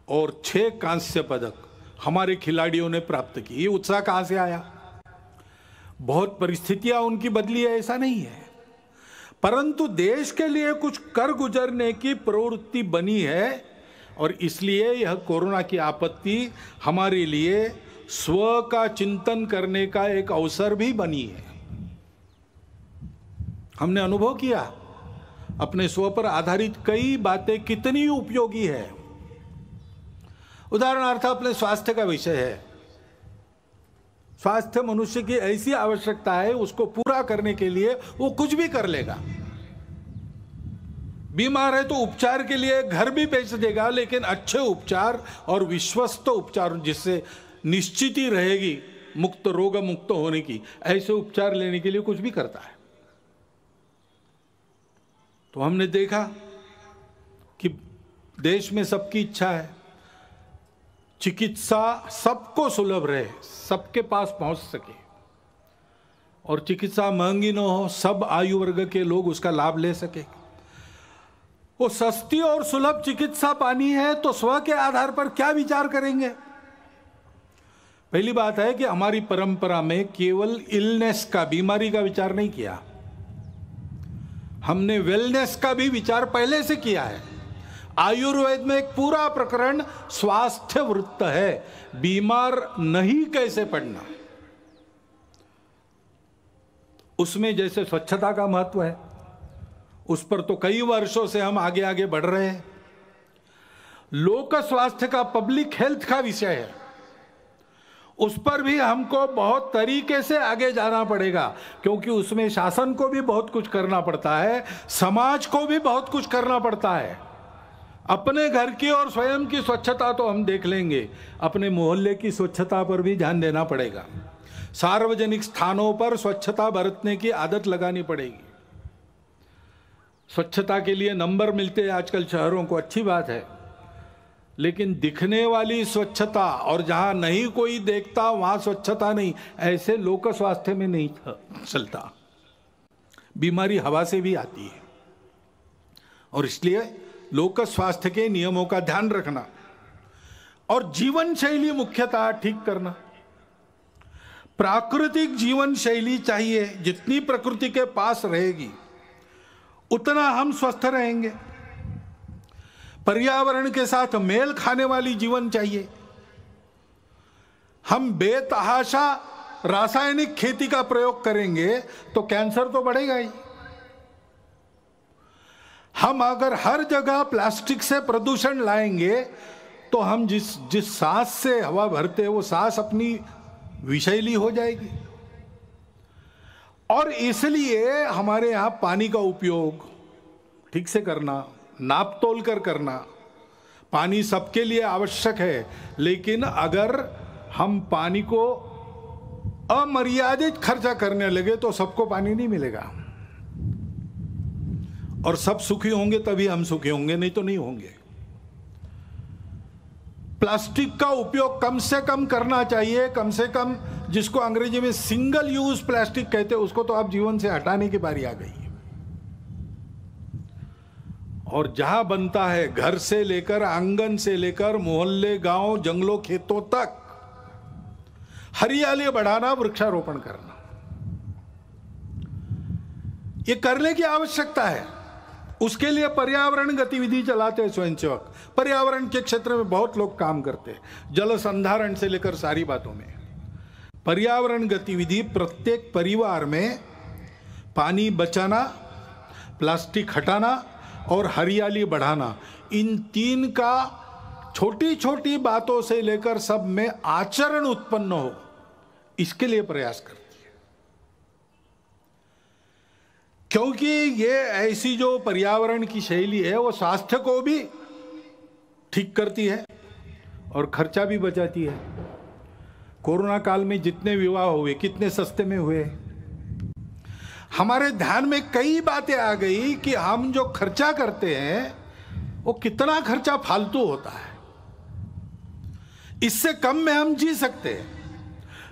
और 6 कांस्य पदक हमारे खिलाड़ियों ने प्राप्त की। ये उत्साह कहां से आया? बहुत परिस्थितियां उनकी बदली है ऐसा नहीं है, परंतु देश के लिए कुछ कर गुजरने की प्रवृत्ति बनी है। और इसलिए यह कोरोना की आपत्ति हमारे लिए स्व का चिंतन करने का एक अवसर भी बनी है। हमने अनुभव किया अपने स्व पर आधारित कई बातें कितनी उपयोगी है। उदाहरणार्थ अपने स्वास्थ्य का विषय है। स्वास्थ्य मनुष्य की ऐसी आवश्यकता है, उसको पूरा करने के लिए वो कुछ भी कर लेगा। बीमार है तो उपचार के लिए घर भी बेच देगा, लेकिन अच्छे उपचार और विश्वस्त उपचार जिससे निश्चित ही रहेगी मुक्त, रोग मुक्त होने की, ऐसे उपचार लेने के लिए कुछ भी करता है। तो हमने देखा कि देश में सबकी इच्छा है चिकित्सा सबको सुलभ रहे, सबके पास पहुंच सके और चिकित्सा महंगी न हो, सब आयु वर्ग के लोग उसका लाभ ले सके। वो सस्ती और सुलभ चिकित्सा पानी है तो स्व के आधार पर क्या विचार करेंगे? पहली बात है कि हमारी परंपरा में केवल इलनेस का, बीमारी का विचार नहीं किया, हमने वेलनेस का भी विचार पहले से किया है। आयुर्वेद में एक पूरा प्रकरण स्वास्थ्य वृत्त है, बीमार नहीं कैसे पड़ना। उसमें जैसे स्वच्छता का महत्व है, उस पर तो कई वर्षों से हम आगे आगे बढ़ रहे हैं। लोक स्वास्थ्य का, पब्लिक हेल्थ का विषय है, उस पर भी हमको बहुत तरीके से आगे जाना पड़ेगा, क्योंकि उसमें शासन को भी बहुत कुछ करना पड़ता है, समाज को भी बहुत कुछ करना पड़ता है। अपने घर की और स्वयं की स्वच्छता तो हम देख लेंगे, अपने मोहल्ले की स्वच्छता पर भी ध्यान देना पड़ेगा। सार्वजनिक स्थानों पर स्वच्छता बरतने की आदत लगानी पड़ेगी। स्वच्छता के लिए नंबर मिलते हैं आजकल शहरों को, अच्छी बात है, लेकिन दिखने वाली स्वच्छता और जहां नहीं कोई देखता वहां स्वच्छता नहीं, ऐसे लोक स्वास्थ्य में नहीं चलता। बीमारी हवा से भी आती है, और इसलिए लोक स्वास्थ्य के नियमों का ध्यान रखना और जीवन शैली मुख्यतः ठीक करना। प्राकृतिक जीवन शैली चाहिए, जितनी प्रकृति के पास रहेगी उतना हम स्वस्थ रहेंगे। पर्यावरण के साथ मेल खाने वाली जीवन चाहिए। हम बेतहाशा रासायनिक खेती का प्रयोग करेंगे तो कैंसर तो बढ़ेगा ही। हम अगर हर जगह प्लास्टिक से प्रदूषण लाएंगे तो हम जिस सांस से हवा भरते हैं वो सांस अपनी विषैली हो जाएगी। और इसलिए हमारे यहां पानी का उपयोग ठीक से करना, नाप तोल कर करना। पानी सबके लिए आवश्यक है, लेकिन अगर हम पानी को अमर्यादित खर्चा करने लगे तो सबको पानी नहीं मिलेगा, और सब सुखी होंगे तभी हम सुखी होंगे, नहीं तो नहीं होंगे। प्लास्टिक का उपयोग कम से कम करना चाहिए, कम से कम, जिसको अंग्रेजी में सिंगल यूज प्लास्टिक कहते हैं, उसको तो आप जीवन से हटाने की बारी आ गई। और जहां बनता है, घर से लेकर, आंगन से लेकर, मोहल्ले, गांव, जंगलों, खेतों तक हरियाली बढ़ाना, वृक्षारोपण करना, ये करने की आवश्यकता है। उसके लिए पर्यावरण गतिविधि चलाते हैं स्वयंसेवक। पर्यावरण के क्षेत्र में बहुत लोग काम करते हैं, जल संधारण से लेकर सारी बातों में। पर्यावरण गतिविधि प्रत्येक परिवार में पानी बचाना, प्लास्टिक हटाना और हरियाली बढ़ाना, इन तीन का छोटी छोटी बातों से लेकर सब में आचरण उत्पन्न हो, इसके लिए प्रयास करते हैं। क्योंकि ये ऐसी जो पर्यावरण की शैली है वो स्वास्थ्य को भी ठीक करती है और खर्चा भी बचाती है। कोरोना काल में जितने विवाह हुए कितने सस्ते में हुए। हमारे ध्यान में कई बातें आ गई कि हम जो खर्चा करते हैं वो कितना खर्चा फालतू होता है, इससे कम में हम जी सकते हैं।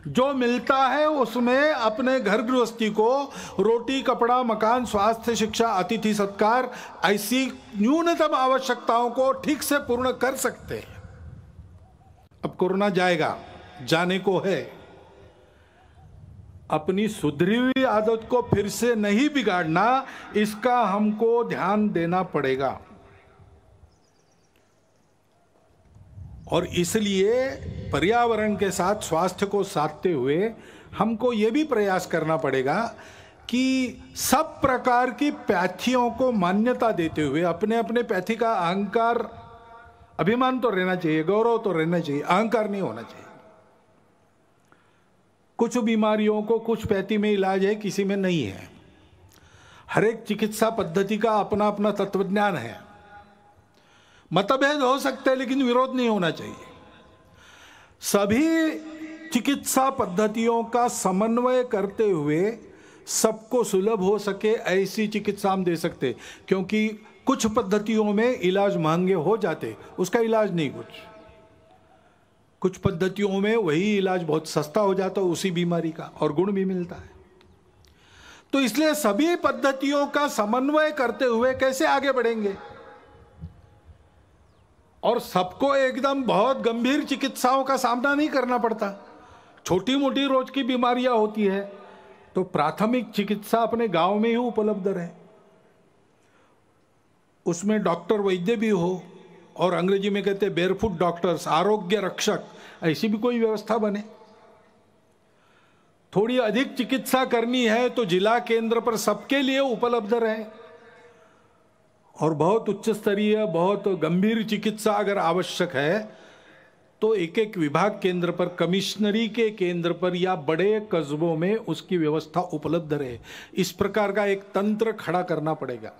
जो मिलता है उसमें अपने घर गृहस्थी को रोटी, कपड़ा, मकान, स्वास्थ्य, शिक्षा, अतिथि सत्कार, ऐसी न्यूनतम आवश्यकताओं को ठीक से पूर्ण कर सकते हैं। अब कोरोना जाएगा, जाने को है, अपनी सुधरी हुई आदत को फिर से नहीं बिगाड़ना, इसका हमको ध्यान देना पड़ेगा। और इसलिए पर्यावरण के साथ स्वास्थ्य को साधते हुए हमको ये भी प्रयास करना पड़ेगा कि सब प्रकार की पैथियों को मान्यता देते हुए अपने अपने पैथी का अहंकार, अभिमान तो रहना चाहिए, गौरव तो रहना चाहिए, अहंकार नहीं होना चाहिए। कुछ बीमारियों को कुछ पैथी में इलाज है, किसी में नहीं है। हर एक चिकित्सा पद्धति का अपना अपना तत्वज्ञान है। मतभेद हो सकते हैं लेकिन विरोध नहीं होना चाहिए। सभी चिकित्सा पद्धतियों का समन्वय करते हुए सबको सुलभ हो सके ऐसी चिकित्सा हम दे सकते, क्योंकि कुछ पद्धतियों में इलाज महंगे हो जाते, उसका इलाज नहीं कुछ पद्धतियों में वही इलाज बहुत सस्ता हो जाता है उसी बीमारी का, और गुण भी मिलता है। तो इसलिए सभी पद्धतियों का समन्वय करते हुए कैसे आगे बढ़ेंगे, और सबको एकदम बहुत गंभीर चिकित्साओं का सामना नहीं करना पड़ता। छोटी मोटी रोज की बीमारियां होती है तो प्राथमिक चिकित्सा अपने गांव में ही उपलब्ध रहे, उसमें डॉक्टर वैद्य भी हो, और अंग्रेजी में कहते हैं बेयरफुट डॉक्टर्स, आरोग्य रक्षक, ऐसी भी कोई व्यवस्था बने। थोड़ी अधिक चिकित्सा करनी है तो जिला केंद्र पर सबके लिए उपलब्ध रहे, और बहुत उच्च स्तरीय, बहुत गंभीर चिकित्सा अगर आवश्यक है तो एक एक विभाग केंद्र पर, कमिश्नरी के केंद्र पर या बड़े कस्बों में उसकी व्यवस्था उपलब्ध रहे। इस प्रकार का एक तंत्र खड़ा करना पड़ेगा।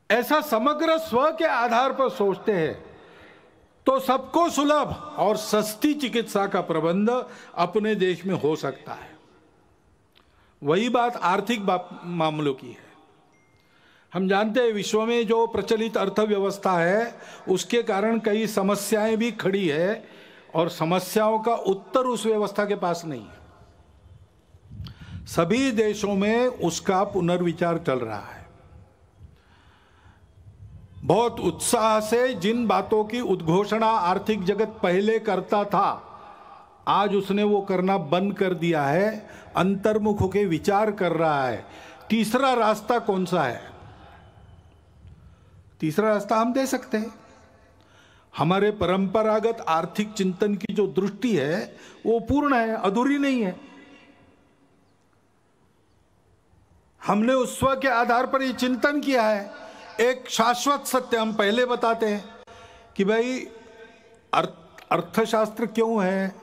ऐसा समग्र स्व के आधार पर सोचते हैं तो सबको सुलभ और सस्ती चिकित्सा का प्रबंध अपने देश में हो सकता है। वही बात आर्थिक मामलों की है। हम जानते हैं विश्व में जो प्रचलित अर्थव्यवस्था है उसके कारण कई समस्याएं भी खड़ी है और समस्याओं का उत्तर उस व्यवस्था के पास नहीं है। सभी देशों में उसका पुनर्विचार चल रहा है। बहुत उत्साह से जिन बातों की उद्घोषणा आर्थिक जगत पहले करता था, आज उसने वो करना बंद कर दिया है, अंतर्मुख होकर विचार कर रहा है। तीसरा रास्ता कौन सा है? तीसरा रास्ता हम दे सकते हैं। हमारे परंपरागत आर्थिक चिंतन की जो दृष्टि है वो पूर्ण है, अधूरी नहीं है। हमने उस स्व के आधार पर ये चिंतन किया है। एक शाश्वत सत्य हम पहले बताते हैं कि भाई अर्थशास्त्र क्यों है?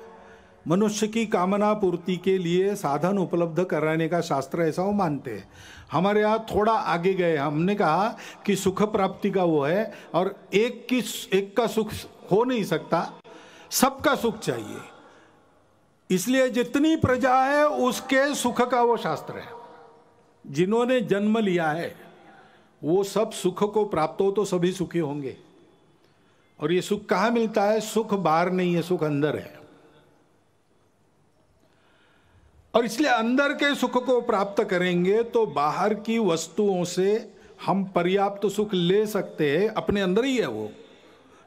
मनुष्य की कामना पूर्ति के लिए साधन उपलब्ध कराने का शास्त्र, ऐसा वो मानते हैं। हमारे यहाँ थोड़ा आगे गए, हमने कहा कि सुख प्राप्ति का वो है और एक का सुख हो नहीं सकता, सबका सुख चाहिए। इसलिए जितनी प्रजा है उसके सुख का वो शास्त्र है। जिन्होंने जन्म लिया है वो सब सुख को प्राप्त हो तो सभी सुखी होंगे। और ये सुख कहाँ मिलता है? सुख बाहर नहीं है, सुख अंदर है। और इसलिए अंदर के सुख को प्राप्त करेंगे तो बाहर की वस्तुओं से हम पर्याप्त सुख ले सकते हैं। अपने अंदर ही है वो,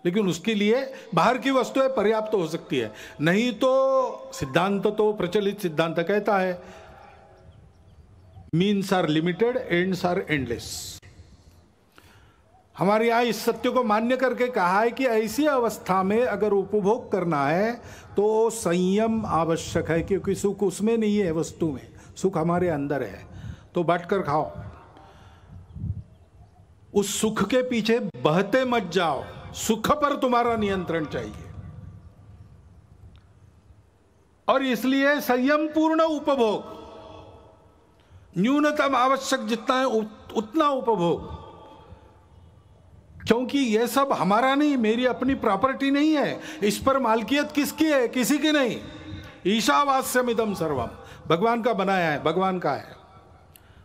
लेकिन उसके लिए बाहर की वस्तुएं पर्याप्त हो सकती है। नहीं तो सिद्धांत तो प्रचलित सिद्धांत कहता है means are limited, ends are endless. हमारे यहाँ इस सत्य को मान्य करके कहा है कि ऐसी अवस्था में अगर उपभोग करना है तो संयम आवश्यक है, क्योंकि सुख उसमें नहीं है, वस्तु में सुख हमारे अंदर है। तो बांटकर खाओ, उस सुख के पीछे बहते मत जाओ, सुख पर तुम्हारा नियंत्रण चाहिए। और इसलिए संयम पूर्ण उपभोग, न्यूनतम आवश्यक जितना है उतना उपभोग, क्योंकि यह सब हमारा नहीं, मेरी अपनी प्रॉपर्टी नहीं है। इस पर मालकियत किसकी है? किसी की नहीं। ईशावास्यमिदं सर्वम, भगवान का बनाया है, भगवान का है।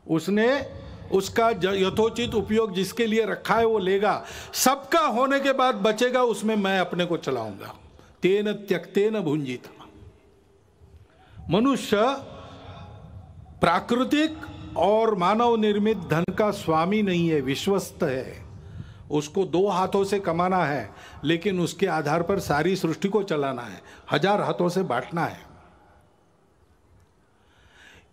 उसने उसका यथोचित उपयोग जिसके लिए रखा है वो लेगा। सबका होने के बाद बचेगा, उसमें मैं अपने को चलाऊंगा। तेन त्यक्तेन भुंजित। मनुष्य प्राकृतिक और मानव निर्मित धन का स्वामी नहीं है, विश्वस्त है। उसको दो हाथों से कमाना है, लेकिन उसके आधार पर सारी सृष्टि को चलाना है, 1000 हाथों से बांटना है।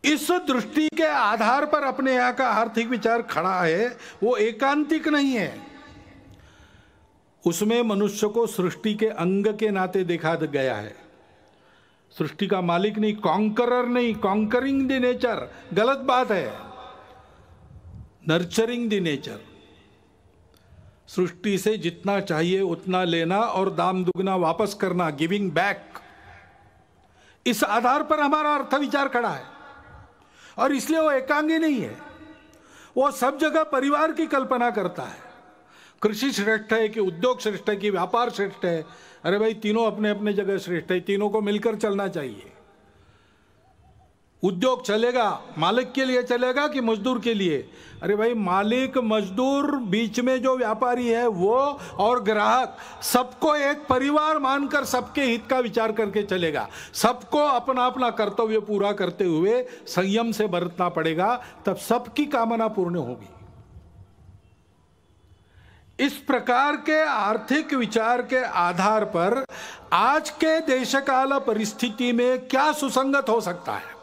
इस दृष्टि के आधार पर अपने यहां का आर्थिक विचार खड़ा है, वो एकांतिक नहीं है। उसमें मनुष्य को सृष्टि के अंग के नाते देखा गया है। सृष्टि का मालिक नहीं, कॉन्करर नहीं, कॉन्करिंग द नेचर गलत बात है, नर्चरिंग द नेचर। सृष्टि से जितना चाहिए उतना लेना और दाम दुगना वापस करना, गिविंग बैक। इस आधार पर हमारा अर्थ विचार खड़ा है। और इसलिए वो एकांगी नहीं है, वो सब जगह परिवार की कल्पना करता है। कृषि श्रेष्ठ है कि उद्योग श्रेष्ठ है कि व्यापार श्रेष्ठ है? अरे भाई, तीनों अपने अपने जगह श्रेष्ठ है, तीनों को मिलकर चलना चाहिए। उद्योग चलेगा मालिक के लिए चलेगा कि मजदूर के लिए? अरे भाई, मालिक मजदूर बीच में जो व्यापारी है वो और ग्राहक, सबको एक परिवार मानकर सबके हित का विचार करके चलेगा। सबको अपना अपना कर्तव्य पूरा करते हुए संयम से बरतना पड़ेगा, तब सबकी कामना पूर्ण होगी। इस प्रकार के आर्थिक विचार के आधार पर आज के देशकाल परिस्थिति में क्या सुसंगत हो सकता है?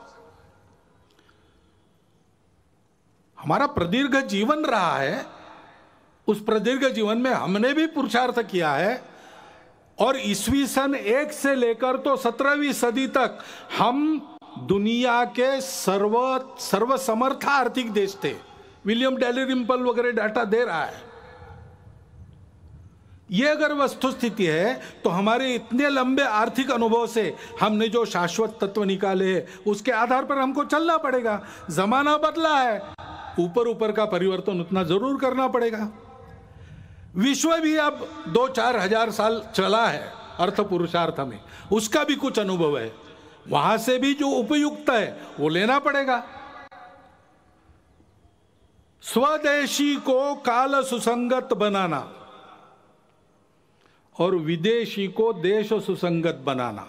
हमारा प्रदीर्घ जीवन रहा है, उस प्रदीर्घ जीवन में हमने भी पुरुषार्थ किया है। और ईस्वी सन 1 से लेकर तो 17वीं सदी तक हम दुनिया के सर्वसमर्थ आर्थिक देश थे। विलियम डैलिरिम्पल वगैरह डाटा दे रहा है। ये अगर वस्तुस्थिति है तो हमारे इतने लंबे आर्थिक अनुभव से हमने जो शाश्वत तत्व निकाले हैं उसके आधार पर हमको चलना पड़ेगा। जमाना बदला है, ऊपर ऊपर का परिवर्तन उतना जरूर करना पड़ेगा। विश्व भी अब 2-4 हजार साल चला है अर्थ पुरुषार्थ में, उसका भी कुछ अनुभव है, वहां से भी जो उपयुक्त है वो लेना पड़ेगा। स्वदेशी को काल सुसंगत बनाना और विदेशी को देश सुसंगत बनाना,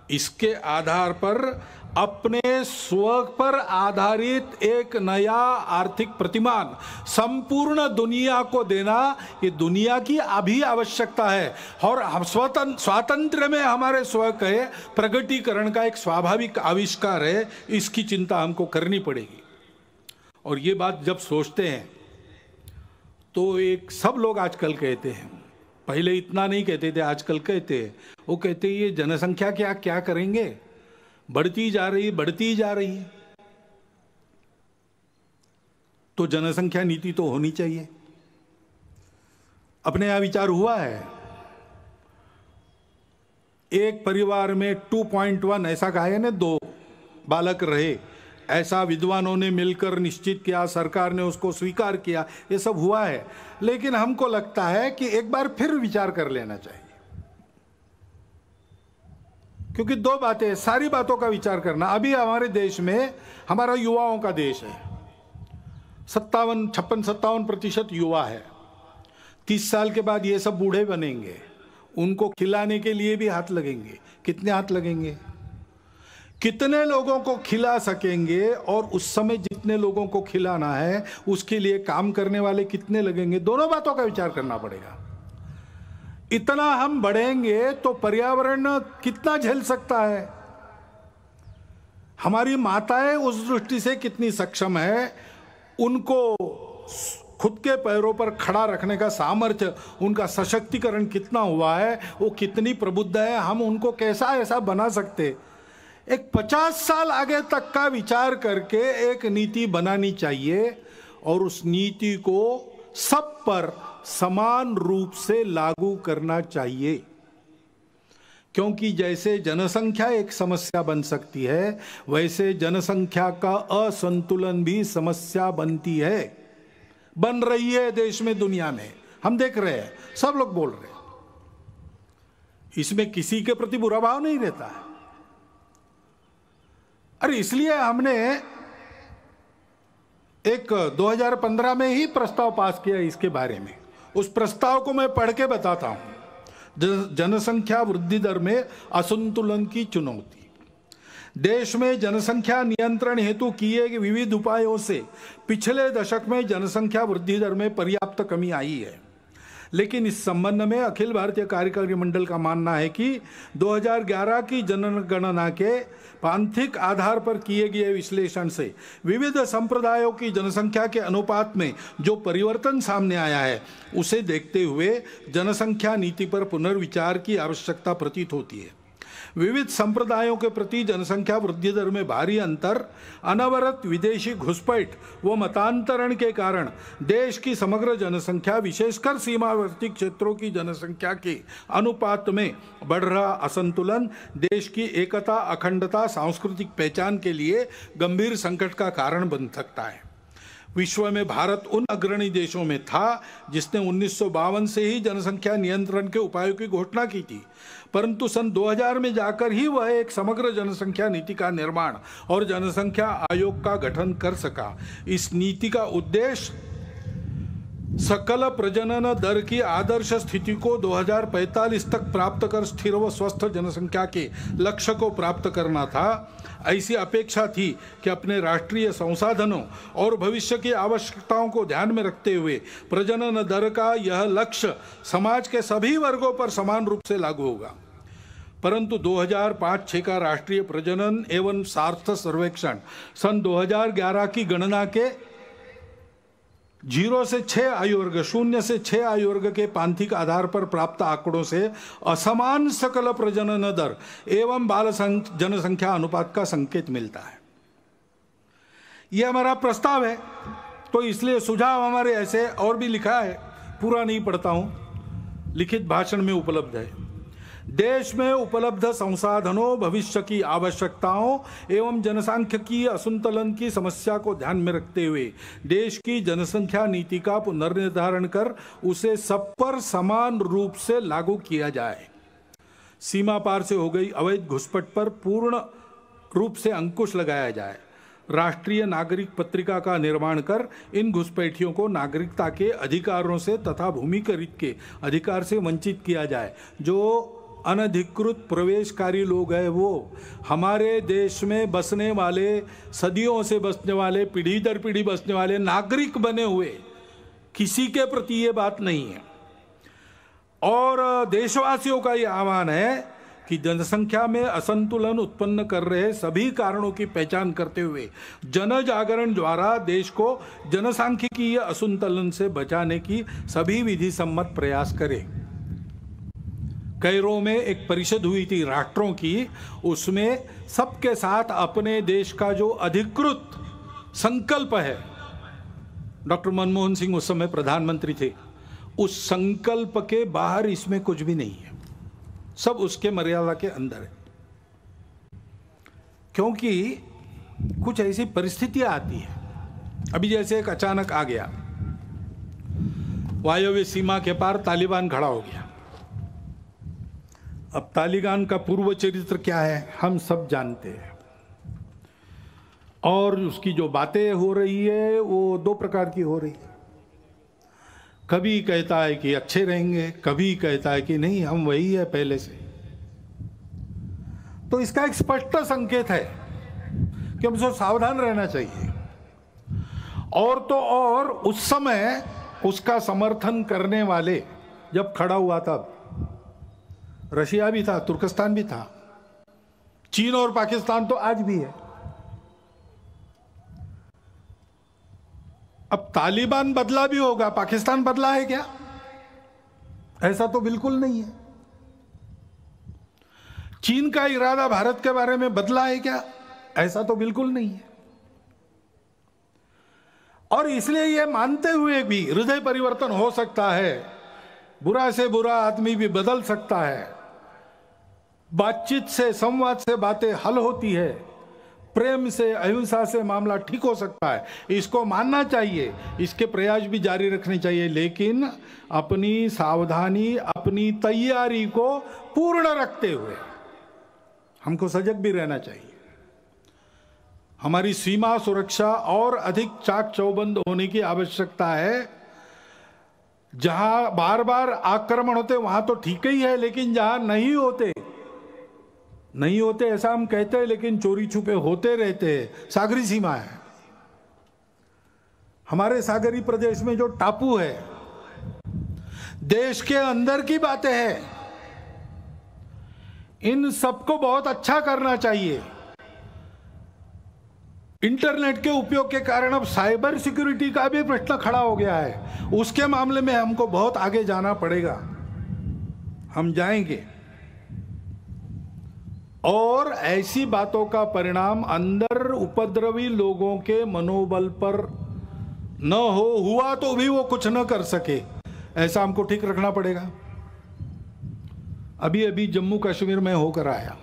इसके आधार पर अपने स्व पर आधारित एक नया आर्थिक प्रतिमान संपूर्ण दुनिया को देना, ये दुनिया की अभी आवश्यकता है। और स्वातंत्र्य में हमारे स्व के प्रगटीकरण का एक स्वाभाविक आविष्कार है, इसकी चिंता हमको करनी पड़ेगी। और ये बात जब सोचते हैं तो एक सब लोग आजकल कहते हैं, पहले इतना नहीं कहते थे, आजकल कहते हैं, वो कहते हैं ये जनसंख्या क्या करेंगे, बढ़ती जा रही है। तो जनसंख्या नीति तो होनी चाहिए। अपने यहां विचार हुआ है, एक परिवार में 2.1 ऐसा कहा है ना, 2 बालक रहे, ऐसा विद्वानों ने मिलकर निश्चित किया, सरकार ने उसको स्वीकार किया, ये सब हुआ है। लेकिन हमको लगता है कि एक बार फिर विचार कर लेना चाहिए, क्योंकि 2 बातें, सारी बातों का विचार करना। अभी हमारे देश में, हमारा युवाओं का देश है, 56-57% युवा है। 30 साल के बाद ये सब बूढ़े बनेंगे, उनको खिलाने के लिए भी हाथ लगेंगे। कितने हाथ लगेंगे, कितने लोगों को खिला सकेंगे, और उस समय जितने लोगों को खिलाना है उसके लिए काम करने वाले कितने लगेंगे, दोनों बातों का विचार करना पड़ेगा। इतना हम बढ़ेंगे तो पर्यावरण कितना झेल सकता है, हमारी माताएं उस दृष्टि से कितनी सक्षम है, उनको खुद के पैरों पर खड़ा रखने का सामर्थ्य, उनका सशक्तिकरण कितना हुआ है, वो कितनी प्रबुद्ध है, हम उनको कैसा ऐसा बना सकते। एक 50 साल आगे तक का विचार करके एक नीति बनानी चाहिए, और उस नीति को सब पर समान रूप से लागू करना चाहिए। क्योंकि जैसे जनसंख्या एक समस्या बन सकती है, वैसे जनसंख्या का असंतुलन भी समस्या बनती है, बन रही है देश में, दुनिया में हम देख रहे हैं, सब लोग बोल रहे हैं। इसमें किसी के प्रति बुरा भाव नहीं रहता है। अरे इसलिए हमने एक 2015 में ही प्रस्ताव पास किया इसके बारे में। उस प्रस्ताव को मैं पढ़ के बताता हूं। जनसंख्या वृद्धि दर में असंतुलन की चुनौती। देश में जनसंख्या नियंत्रण हेतु किए गए विविध उपायों से पिछले दशक में जनसंख्या वृद्धि दर में पर्याप्त कमी आई है, लेकिन इस संबंध में अखिल भारतीय कार्यकारी मंडल का मानना है कि 2011 की जनगणना के पांथिक आधार पर किए गए विश्लेषण से विविध संप्रदायों की जनसंख्या के अनुपात में जो परिवर्तन सामने आया है, उसे देखते हुए जनसंख्या नीति पर पुनर्विचार की आवश्यकता प्रतीत होती है। विविध संप्रदायों के प्रति जनसंख्या वृद्धि दर में भारी अंतर, अनवरत विदेशी घुसपैठ व मतांतरण के कारण देश की समग्र जनसंख्या, विशेषकर सीमावर्ती क्षेत्रों की जनसंख्या के अनुपात में बढ़ रहा असंतुलन देश की एकता, अखंडता, सांस्कृतिक पहचान के लिए गंभीर संकट का कारण बन सकता है। विश्व में भारत उन अग्रणी देशों में था जिसने 1952 से ही जनसंख्या नियंत्रण के उपायों की घोषणा की थी, परंतु सन 2000 में जाकर ही वह एक समग्र जनसंख्या नीति का निर्माण और जनसंख्या आयोग का गठन कर सका। इस नीति का उद्देश्य सकल प्रजनन दर की आदर्श स्थिति को 2045 तक प्राप्त कर स्थिर व स्वस्थ जनसंख्या के लक्ष्य को प्राप्त करना था। ऐसी अपेक्षा थी कि अपने राष्ट्रीय संसाधनों और भविष्य की आवश्यकताओं को ध्यान में रखते हुए प्रजनन दर का यह लक्ष्य समाज के सभी वर्गों पर समान रूप से लागू होगा। परंतु 2005-6 का राष्ट्रीय प्रजनन एवं सार्थ सर्वेक्षण सन 2011 की गणना के 0 से 6 आयु वर्ग, 0 से 6 आयु वर्ग के पांथिक आधार पर प्राप्त आंकड़ों से असमान सकल प्रजनन दर एवं बाल जनसंख्या अनुपात का संकेत मिलता है। यह हमारा प्रस्ताव है, तो इसलिए सुझाव हमारे ऐसे और भी लिखा है, पूरा नहीं पढ़ता हूं। लिखित भाषण में उपलब्ध है। देश में उपलब्ध संसाधनों, भविष्य की आवश्यकताओं एवं जनसांख्यिकीय असंतुलन की समस्या को ध्यान में रखते हुए देश की जनसंख्या नीति का पुनर्निर्धारण कर उसे सब पर समान रूप से लागू किया जाए। सीमा पार से हो गई अवैध घुसपैठ पर पूर्ण रूप से अंकुश लगाया जाए। राष्ट्रीय नागरिक पत्रिका का निर्माण कर इन घुसपैठियों को नागरिकता के अधिकारों से तथा भूमिकरित के अधिकार से वंचित किया जाए। जो अनधिकृत प्रवेशकारी लोग हैं वो हमारे देश में बसने वाले, सदियों से बसने वाले, पीढ़ी दर पीढ़ी बसने वाले नागरिक बने हुए, किसी के प्रति ये बात नहीं है। और देशवासियों का ये आह्वान है कि जनसंख्या में असंतुलन उत्पन्न कर रहे सभी कारणों की पहचान करते हुए जन जागरण द्वारा देश को जनसांख्यिकीय असंतुलन से बचाने की सभी विधि सम्मत प्रयास करें। कैरो में एक परिषद हुई थी राष्ट्रों की, उसमें सबके साथ अपने देश का जो अधिकृत संकल्प है, डॉक्टर मनमोहन सिंह उस समय प्रधानमंत्री थे, उस संकल्प के बाहर इसमें कुछ भी नहीं है, सब उसके मर्यादा के अंदर है। क्योंकि कुछ ऐसी परिस्थितियां आती है, अभी जैसे एक अचानक आ गया, वायव्य सीमा के पार तालिबान खड़ा हो गया। अब तालिबान का पूर्व चरित्र क्या है हम सब जानते हैं, और उसकी जो बातें हो रही है वो दो प्रकार की हो रही है। कभी कहता है कि अच्छे रहेंगे, कभी कहता है कि नहीं हम वही है पहले से। तो इसका एक स्पष्ट संकेत है कि हमसे सावधान रहना चाहिए। और तो और उस समय उसका समर्थन करने वाले जब खड़ा हुआ तब रशिया भी था, तुर्कस्तान भी था, चीन और पाकिस्तान तो आज भी है। अब तालिबान बदला भी होगा, पाकिस्तान बदला है क्या? ऐसा तो बिल्कुल नहीं है। चीन का इरादा भारत के बारे में बदला है क्या? ऐसा तो बिल्कुल नहीं है। और इसलिए यह मानते हुए भी हृदय परिवर्तन हो सकता है, बुरा से बुरा आदमी भी बदल सकता है, बातचीत से, संवाद से बातें हल होती है, प्रेम से, अहिंसा से मामला ठीक हो सकता है, इसको मानना चाहिए, इसके प्रयास भी जारी रखने चाहिए। लेकिन अपनी सावधानी, अपनी तैयारी को पूर्ण रखते हुए हमको सजग भी रहना चाहिए। हमारी सीमा सुरक्षा और अधिक चाक चौबंद होने की आवश्यकता है। जहां बार बार आक्रमण होते वहां तो ठीक ही है, लेकिन जहां नहीं होते ऐसा हम कहते हैं, लेकिन चोरी छुपे होते रहते हैं। सागरी सीमा है, हमारे सागरी प्रदेश में जो टापू है, देश के अंदर की बातें हैं, इन सबको बहुत अच्छा करना चाहिए। इंटरनेट के उपयोग के कारण अब साइबर सिक्योरिटी का भी प्रश्न खड़ा हो गया है, उसके मामले में हमको बहुत आगे जाना पड़ेगा, हम जाएंगे। और ऐसी बातों का परिणाम अंदर उपद्रवी लोगों के मनोबल पर न हुआ तो भी वो कुछ न कर सके, ऐसा हमको ठीक रखना पड़ेगा। अभी अभी जम्मू कश्मीर में होकर आया,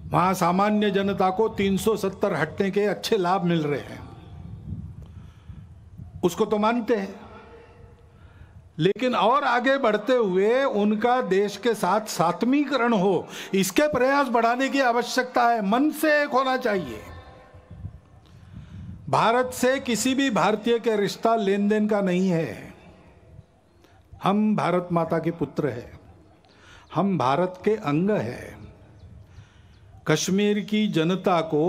वहां सामान्य जनता को 370 हटने के अच्छे लाभ मिल रहे हैं, उसको तो मानते हैं, लेकिन और आगे बढ़ते हुए उनका देश के साथ सात्मीकरण हो, इसके प्रयास बढ़ाने की आवश्यकता है। मन से एक होना चाहिए। भारत से किसी भी भारतीय के रिश्ता लेन देन का नहीं है। हम भारत माता के पुत्र हैं, हम भारत के अंग हैं। कश्मीर की जनता को,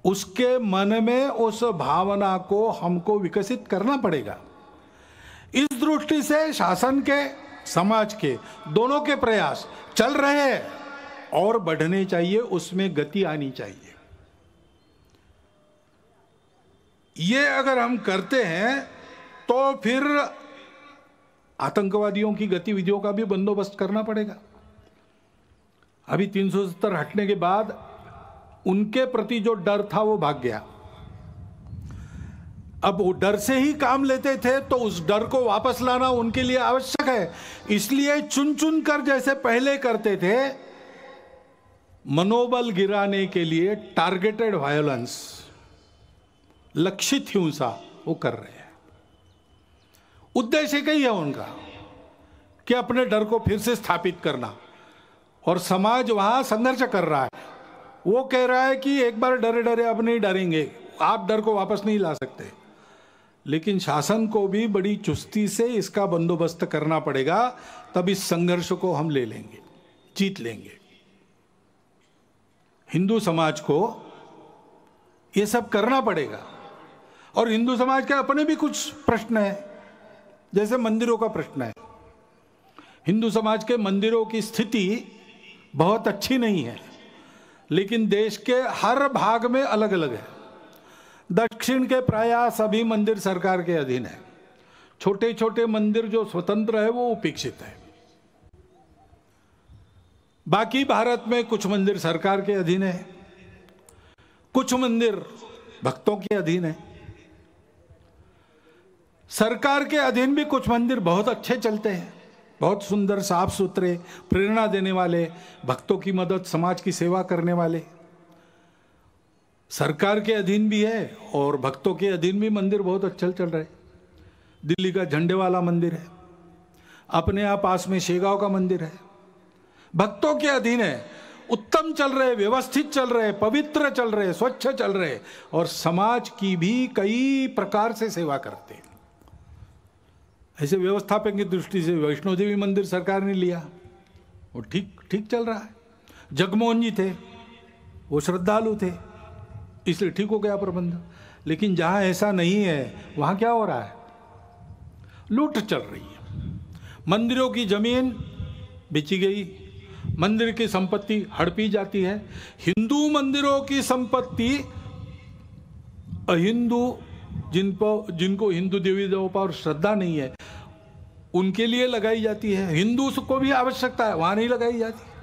उसके मन में उस भावना को हमको विकसित करना पड़ेगा। इस दृष्टि से शासन के, समाज के, दोनों के प्रयास चल रहे हैं और बढ़ने चाहिए, उसमें गति आनी चाहिए। ये अगर हम करते हैं तो फिर आतंकवादियों की गतिविधियों का भी बंदोबस्त करना पड़ेगा। अभी 370 हटने के बाद उनके प्रति जो डर था वो भाग गया। अब वो डर से ही काम लेते थे, तो उस डर को वापस लाना उनके लिए आवश्यक है। इसलिए चुन चुन कर जैसे पहले करते थे, मनोबल गिराने के लिए टारगेटेड वायलेंस, लक्षित हिंसा वो कर रहे हैं। उद्देश्य कई है उनका कि अपने डर को फिर से स्थापित करना, और समाज वहां संघर्ष कर रहा है। वो कह रहा है कि एक बार डरे डरे अब नहीं डरेंगे, आप डर को वापस नहीं ला सकते। लेकिन शासन को भी बड़ी चुस्ती से इसका बंदोबस्त करना पड़ेगा, तब इस संघर्ष को हम ले लेंगे, जीत लेंगे। हिंदू समाज को ये सब करना पड़ेगा। और हिंदू समाज के अपने भी कुछ प्रश्न है, जैसे मंदिरों का प्रश्न है। हिंदू समाज के मंदिरों की स्थिति बहुत अच्छी नहीं है, लेकिन देश के हर भाग में अलग अलग है। दक्षिण के प्राय सभी मंदिर सरकार के अधीन है। छोटे छोटे मंदिर जो स्वतंत्र है वो उपेक्षित है। बाकी भारत में कुछ मंदिर सरकार के अधीन है, कुछ मंदिर भक्तों के अधीन है। सरकार के अधीन भी कुछ मंदिर बहुत अच्छे चलते हैं, बहुत सुंदर, साफ सुथरे, प्रेरणा देने वाले, भक्तों की मदद, समाज की सेवा करने वाले। सरकार के अधीन भी है और भक्तों के अधीन भी मंदिर बहुत अच्छे चल रहे। दिल्ली का झंडे वाला मंदिर है, अपने आप पास में शेगांव का मंदिर है, भक्तों के अधीन है, उत्तम चल रहे, व्यवस्थित चल रहे, पवित्र चल रहे, स्वच्छ चल रहे, और समाज की भी कई प्रकार से सेवा करते हैं। ऐसे व्यवस्थापन की दृष्टि से वैष्णो देवी मंदिर सरकार ने लिया, वो ठीक चल रहा है। जगमोहन जी थे, वो श्रद्धालु थे, इसलिए ठीक हो गया प्रबंध। लेकिन जहां ऐसा नहीं है, वहां क्या हो रहा है? लूट चल रही है। मंदिरों की जमीन बेची गई, मंदिर की संपत्ति हड़पी जाती है। हिंदू मंदिरों की संपत्ति अहिंदू, जिनको हिंदू देवी देवों पर श्रद्धा नहीं है, उनके लिए लगाई जाती है। हिंदू को भी आवश्यकता है, वहां नहीं लगाई जाती।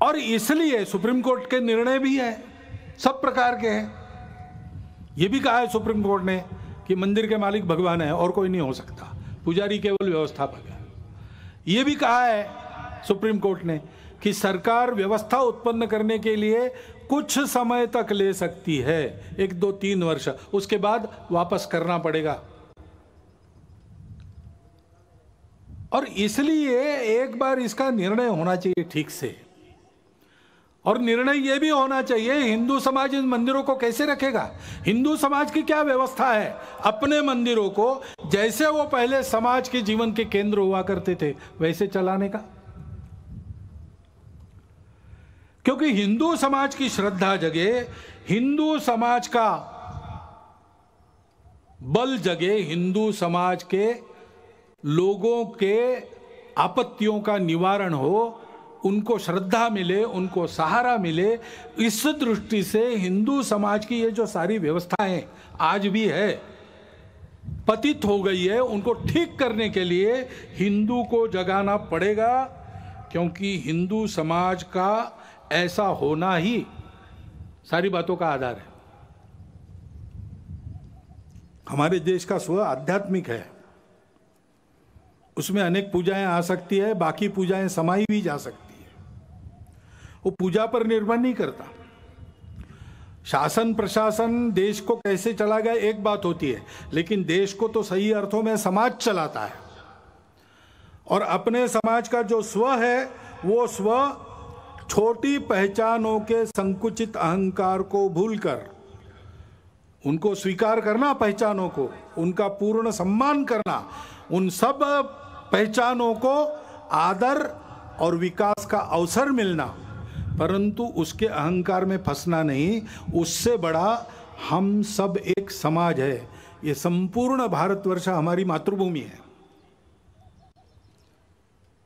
और इसलिए सुप्रीम कोर्ट के निर्णय भी है, सब प्रकार के हैं। यह भी कहा है सुप्रीम कोर्ट ने कि मंदिर के मालिक भगवान है और कोई नहीं हो सकता, पुजारी केवल व्यवस्थापक है। यह भी कहा है सुप्रीम कोर्ट ने कि सरकार व्यवस्था उत्पन्न करने के लिए कुछ समय तक ले सकती है, 1, 2, 3 वर्ष, उसके बाद वापस करना पड़ेगा। और इसलिए एक बार इसका निर्णय होना चाहिए ठीक से। और निर्णय यह भी होना चाहिए, हिंदू समाज इन मंदिरों को कैसे रखेगा, हिंदू समाज की क्या व्यवस्था है अपने मंदिरों को, जैसे वो पहले समाज के जीवन के केंद्र हुआ करते थे वैसे चलाने का। क्योंकि हिंदू समाज की श्रद्धा जगे, हिंदू समाज का बल जगे, हिंदू समाज के लोगों के आपत्तियों का निवारण हो, उनको श्रद्धा मिले, उनको सहारा मिले। इस दृष्टि से हिंदू समाज की ये जो सारी व्यवस्थाएं आज भी है, पतित हो गई है, उनको ठीक करने के लिए हिंदू को जगाना पड़ेगा। क्योंकि हिंदू समाज का ऐसा होना ही सारी बातों का आधार है। हमारे देश का स्व आध्यात्मिक है, उसमें अनेक पूजाएं आ सकती है, बाकी पूजाएं समाई भी जा सकती है। वो पूजा पर निर्भर नहीं करता। शासन प्रशासन देश को कैसे चला गया एक बात होती है, लेकिन देश को तो सही अर्थों में समाज चलाता है। और अपने समाज का जो स्व है, वो स्व छोटी पहचानों के संकुचित अहंकार को भूलकर उनको स्वीकार करना, पहचानों को उनका पूर्ण सम्मान करना, उन सब पहचानों को आदर और विकास का अवसर मिलना, परंतु उसके अहंकार में फंसना नहीं। उससे बड़ा हम सब एक समाज है। ये संपूर्ण भारतवर्ष हमारी मातृभूमि है।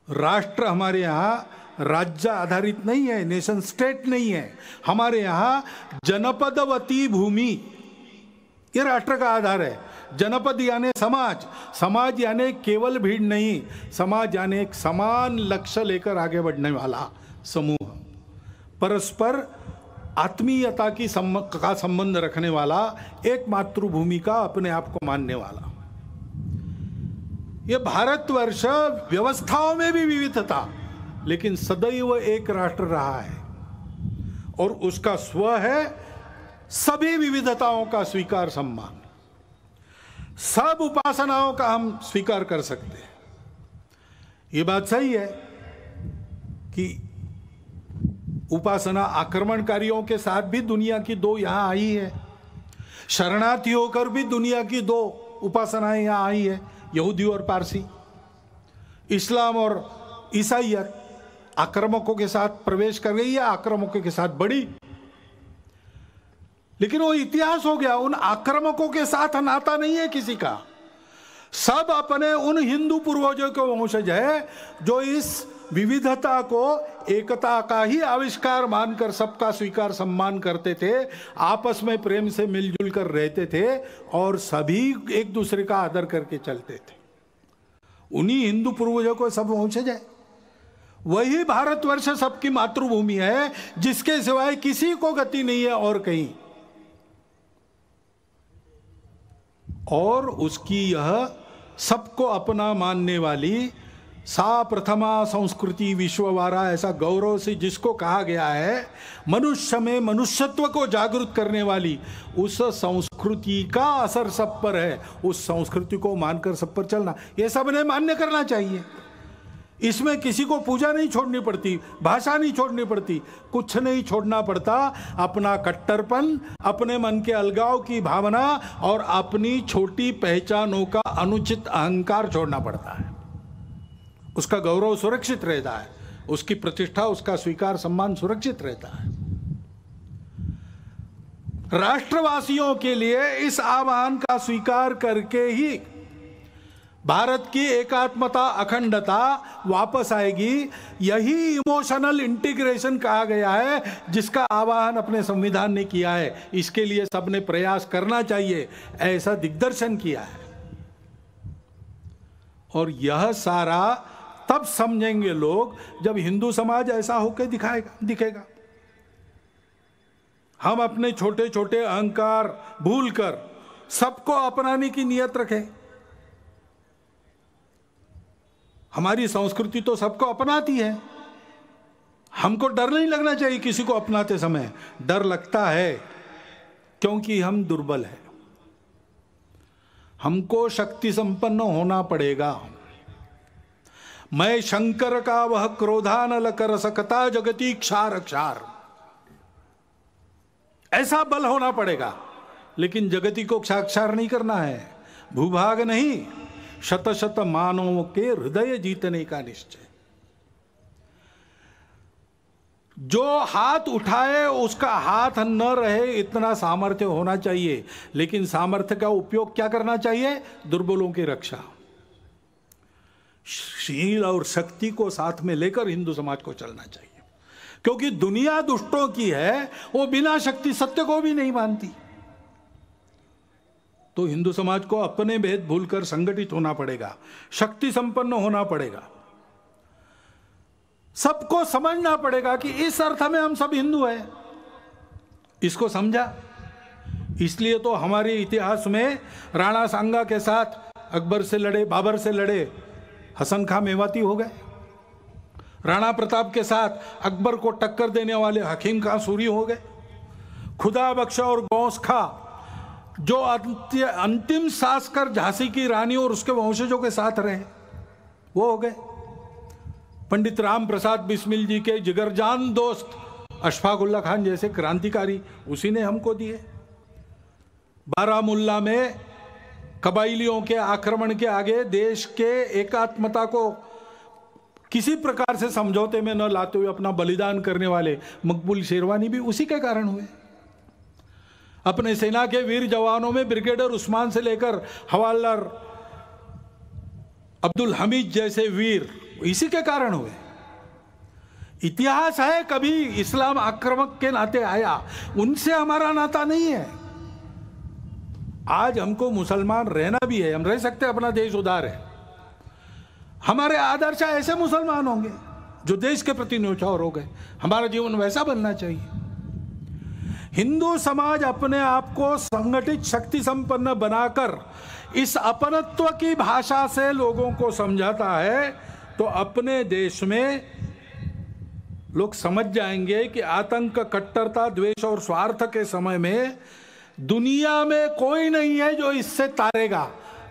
राष्ट्र हमारे यहाँ राज्य आधारित नहीं है, नेशन स्टेट नहीं है। हमारे यहाँ जनपदवती भूमि, ये राष्ट्र का आधार है। जनपद यानी समाज, समाज यानी केवल भीड़ नहीं, समाज यानी एक समान लक्ष्य लेकर आगे बढ़ने वाला समूह, परस्पर आत्मीयता का संबंध रखने वाला, एक मातृभूमि का अपने आप को मानने वाला। ये भारतवर्ष व्यवस्थाओं में भी विविध था, लेकिन सदैव एक राष्ट्र रहा है और उसका स्व है सभी विविधताओं का स्वीकार सम्मान। सब उपासनाओं का हम स्वीकार कर सकते हैं। ये बात सही है कि उपासना आक्रमणकारियों के साथ भी दुनिया की दो यहां आई है, शरणार्थी होकर भी दुनिया की दो उपासनाएं यहां आई है, यहूदी और पारसी। इस्लाम और ईसाइयत आक्रामकों के साथ प्रवेश कर गई है, आक्रामकों के साथ बढ़ी, लेकिन वो इतिहास हो गया। उन आक्रामकों के साथ नाता नहीं है किसी का। सब अपने उन हिंदू पूर्वजों के वंशज है जो इस विविधता को एकता का ही आविष्कार मानकर सबका स्वीकार सम्मान करते थे, आपस में प्रेम से मिलजुल कर रहते थे और सभी एक दूसरे का आदर करके चलते थे। उन्हीं हिंदू पूर्वजों को सब वंशज है। वही भारतवर्ष सबकी मातृभूमि है, जिसके सिवाय किसी को गति नहीं है और कहीं। और उसकी यह सबको अपना मानने वाली सा प्रथमा संस्कृति विश्ववारा, ऐसा गौरव से जिसको कहा गया है, मनुष्य में मनुष्यत्व को जागृत करने वाली उस संस्कृति का असर सब पर है। उस संस्कृति को मानकर सब पर चलना, ये सबने मान्य करना चाहिए। इसमें किसी को पूजा नहीं छोड़नी पड़ती, भाषा नहीं छोड़नी पड़ती, कुछ नहीं छोड़ना पड़ता। अपना कट्टरपन, अपने मन के अलगाव की भावना और अपनी छोटी पहचानों का अनुचित अहंकार छोड़ना पड़ता है। उसका गौरव सुरक्षित रहता है, उसकी प्रतिष्ठा, उसका स्वीकार सम्मान सुरक्षित रहता है। राष्ट्रवासियों के लिए इस आह्वान का स्वीकार करके ही भारत की एकात्मता, अखंडता वापस आएगी। यही इमोशनल इंटीग्रेशन कहा गया है, जिसका आह्वान अपने संविधान ने किया है। इसके लिए सबने प्रयास करना चाहिए, ऐसा दिग्दर्शन किया है। और यह सारा तब समझेंगे लोग जब हिंदू समाज ऐसा होकर दिखेगा। हम अपने छोटे छोटे अहंकार भूलकर सबको अपनाने की नियत रखें। हमारी संस्कृति तो सबको अपनाती है, हमको डर नहीं लगना चाहिए किसी को अपनाते समय। डर लगता है क्योंकि हम दुर्बल हैं। हमको शक्ति संपन्न होना पड़ेगा। मैं शंकर का वह क्रोधानल कर सकता जगती क्षार क्षार, ऐसा बल होना पड़ेगा। लेकिन जगती को क्षार नहीं करना है, भूभाग नहीं, शत शत मानवों के हृदय जीतने का निश्चय। जो हाथ उठाए उसका हाथ न रहे, इतना सामर्थ्य होना चाहिए। लेकिन सामर्थ्य का उपयोग क्या करना चाहिए? दुर्बलों की रक्षा। शील और शक्ति को साथ में लेकर हिंदू समाज को चलना चाहिए, क्योंकि दुनिया दुष्टों की है, वो बिना शक्ति सत्य को भी नहीं मानती। तो हिंदू समाज को अपने भेद भूलकर संगठित होना पड़ेगा, शक्ति संपन्न होना पड़ेगा। सबको समझना पड़ेगा कि इस अर्थ में हम सब हिंदू हैं। इसको समझा, इसलिए तो हमारे इतिहास में राणा सांगा के साथ अकबर से लड़े, बाबर से लड़े, हसन खां मेवाती हो गए। राणा प्रताप के साथ अकबर को टक्कर देने वाले हकीम खां सूरी हो गए। खुदा बख्श और गौस खां जो अंतिम सांस कर झांसी की रानी और उसके वंशजों के साथ रहे, वो हो गए। पंडित राम प्रसाद बिस्मिल जी के जिगरजान दोस्त अशफाक उल्ला खान जैसे क्रांतिकारी उसी ने हमको दिए। बारामुल्ला में कबाइलियों के आक्रमण के आगे देश के एकात्मता को किसी प्रकार से समझौते में न लाते हुए अपना बलिदान करने वाले मकबूल शेरवानी भी उसी के कारण हुए। अपने सेना के वीर जवानों में ब्रिगेडियर उस्मान से लेकर हवालदार अब्दुल हमीद जैसे वीर इसी के कारण हुए। इतिहास है, कभी इस्लाम आक्रमक के नाते आया, उनसे हमारा नाता नहीं है। आज हमको मुसलमान रहना भी है, हम रह सकते हैं, अपना देश उदार है। हमारे आदर्श ऐसे मुसलमान होंगे जो देश के प्रति न्यौछावर हो गए। हमारा जीवन वैसा बनना चाहिए। हिंदू समाज अपने आप को संगठित शक्ति संपन्न बनाकर इस अपनत्व की भाषा से लोगों को समझाता है तो अपने देश में लोग समझ जाएंगे कि आतंक, कट्टरता, द्वेष और स्वार्थ के समय में दुनिया में कोई नहीं है जो इससे तारेगा।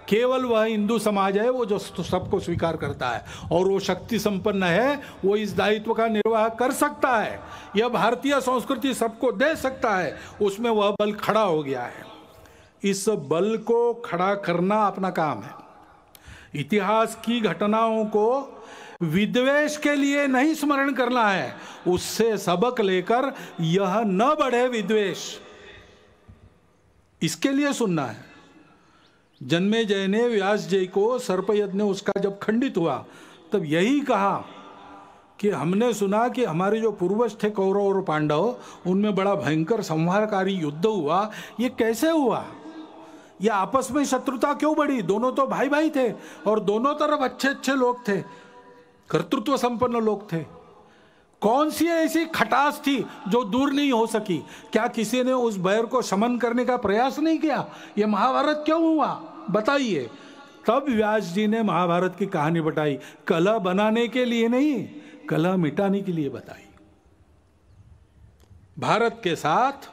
केवल वह हिंदू समाज है वो जो सबको स्वीकार करता है और वो शक्ति संपन्न है, वो इस दायित्व का निर्वाह कर सकता है। यह भारतीय संस्कृति सबको दे सकता है, उसमें वह बल खड़ा हो गया है। इस बल को खड़ा करना अपना काम है। इतिहास की घटनाओं को विद्वेष के लिए नहीं स्मरण करना है, उससे सबक लेकर यह न बढ़े विद्वेष, इसके लिए सुनना है। जन्मेजय ने व्यास जी को सर्पयज्ञ उसका जब खंडित हुआ तब यही कहा कि हमने सुना कि हमारे जो पूर्वज थे कौरव और पांडव, उनमें बड़ा भयंकर संहारकारी युद्ध हुआ। ये कैसे हुआ? ये आपस में शत्रुता क्यों बढ़ी? दोनों तो भाई भाई थे और दोनों तरफ अच्छे अच्छे लोग थे, कर्तृत्व संपन्न लोग थे। कौन सी ऐसी खटास थी जो दूर नहीं हो सकी? क्या किसी ने उस बैर को शमन करने का प्रयास नहीं किया? ये महाभारत क्यों हुआ बताइए। तब व्यास जी ने महाभारत की कहानी बताई, कलह बनाने के लिए नहीं, कलह मिटाने के लिए बताई। भारत के साथ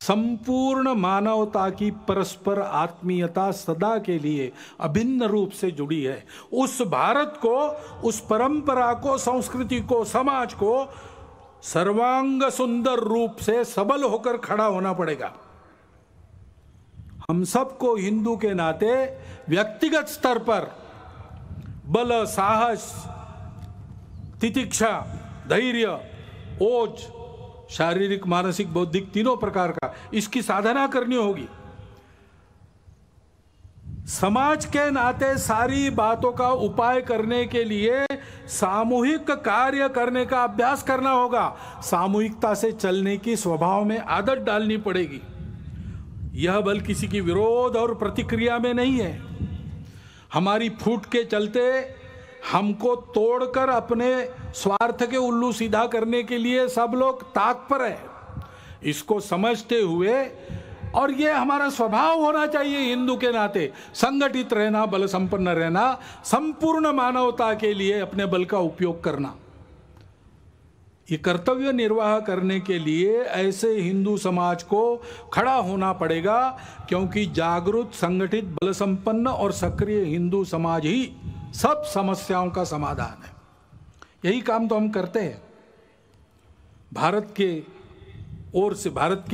संपूर्ण मानवता की परस्पर आत्मीयता सदा के लिए अभिन्न रूप से जुड़ी है। उस भारत को, उस परंपरा को, संस्कृति को, समाज को सर्वांग सुंदर रूप से सबल होकर खड़ा होना पड़ेगा। हम सबको हिंदू के नाते व्यक्तिगत स्तर पर बल, साहस, तितिक्षा, धैर्य, ओज, शारीरिक, मानसिक, बौद्धिक तीनों प्रकार का इसकी साधना करनी होगी। समाज के नाते सारी बातों का उपाय करने के लिए सामूहिक कार्य करने का अभ्यास करना होगा। सामूहिकता से चलने की स्वभाव में आदत डालनी पड़ेगी। यह बल किसी की विरोध और प्रतिक्रिया में नहीं है। हमारी फूट के चलते हमको तोड़कर अपने स्वार्थ के उल्लू सीधा करने के लिए सब लोग ताक पर है। इसको समझते हुए, और ये हमारा स्वभाव होना चाहिए हिंदू के नाते, संगठित रहना, बल संपन्न रहना, संपूर्ण मानवता के लिए अपने बल का उपयोग करना। ये कर्तव्य निर्वाह करने के लिए ऐसे हिंदू समाज को खड़ा होना पड़ेगा, क्योंकि जागरूक, संगठित, बल संपन्न और सक्रिय हिंदू समाज ही सब समस्याओं का समाधान है। यही काम तो हम करते हैं। भारत के ओर से भारत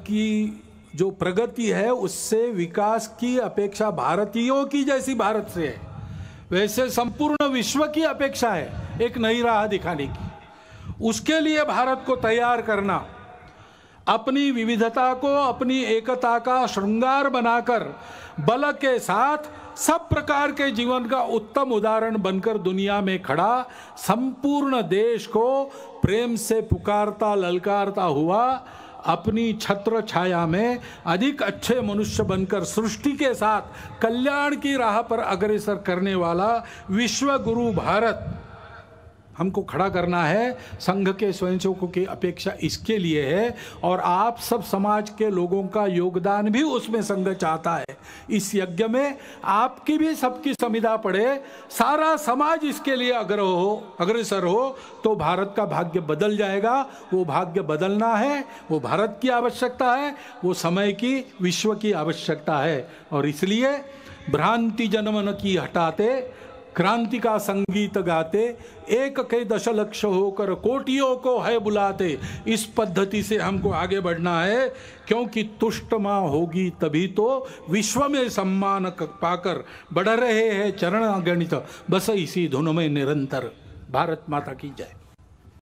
की जो प्रगति है उससे विकास की अपेक्षा भारतीयों की जैसी भारत से है, वैसे संपूर्ण विश्व की अपेक्षा है एक नई राह दिखाने की। उसके लिए भारत को तैयार करना, अपनी विविधता को अपनी एकता का श्रृंगार बनाकर बल के साथ सब प्रकार के जीवन का उत्तम उदाहरण बनकर दुनिया में खड़ा, संपूर्ण देश को प्रेम से पुकारता, ललकारता हुआ, अपनी छत्र छाया में अधिक अच्छे मनुष्य बनकर सृष्टि के साथ कल्याण की राह पर अग्रसर करने वाला विश्व गुरु भारत हमको खड़ा करना है। संघ के स्वयंसेवकों की अपेक्षा इसके लिए है, और आप सब समाज के लोगों का योगदान भी उसमें संघ चाहता है। इस यज्ञ में आपकी भी सबकी संविदा पड़े, सारा समाज इसके लिए अग्रसर हो तो भारत का भाग्य बदल जाएगा। वो भाग्य बदलना है, वो भारत की आवश्यकता है, वो समय की, विश्व की आवश्यकता है। और इसलिए भ्रांति जनमन की हटाते, क्रांति का संगीत गाते, एक के दशलक्ष होकर कोटियों को है बुलाते। इस पद्धति से हमको आगे बढ़ना है, क्योंकि तुष्ट माँ होगी तभी तो विश्व में सम्मान पाकर बढ़ रहे हैं चरण गणित, बस इसी धुन में निरंतर। भारत माता की जय।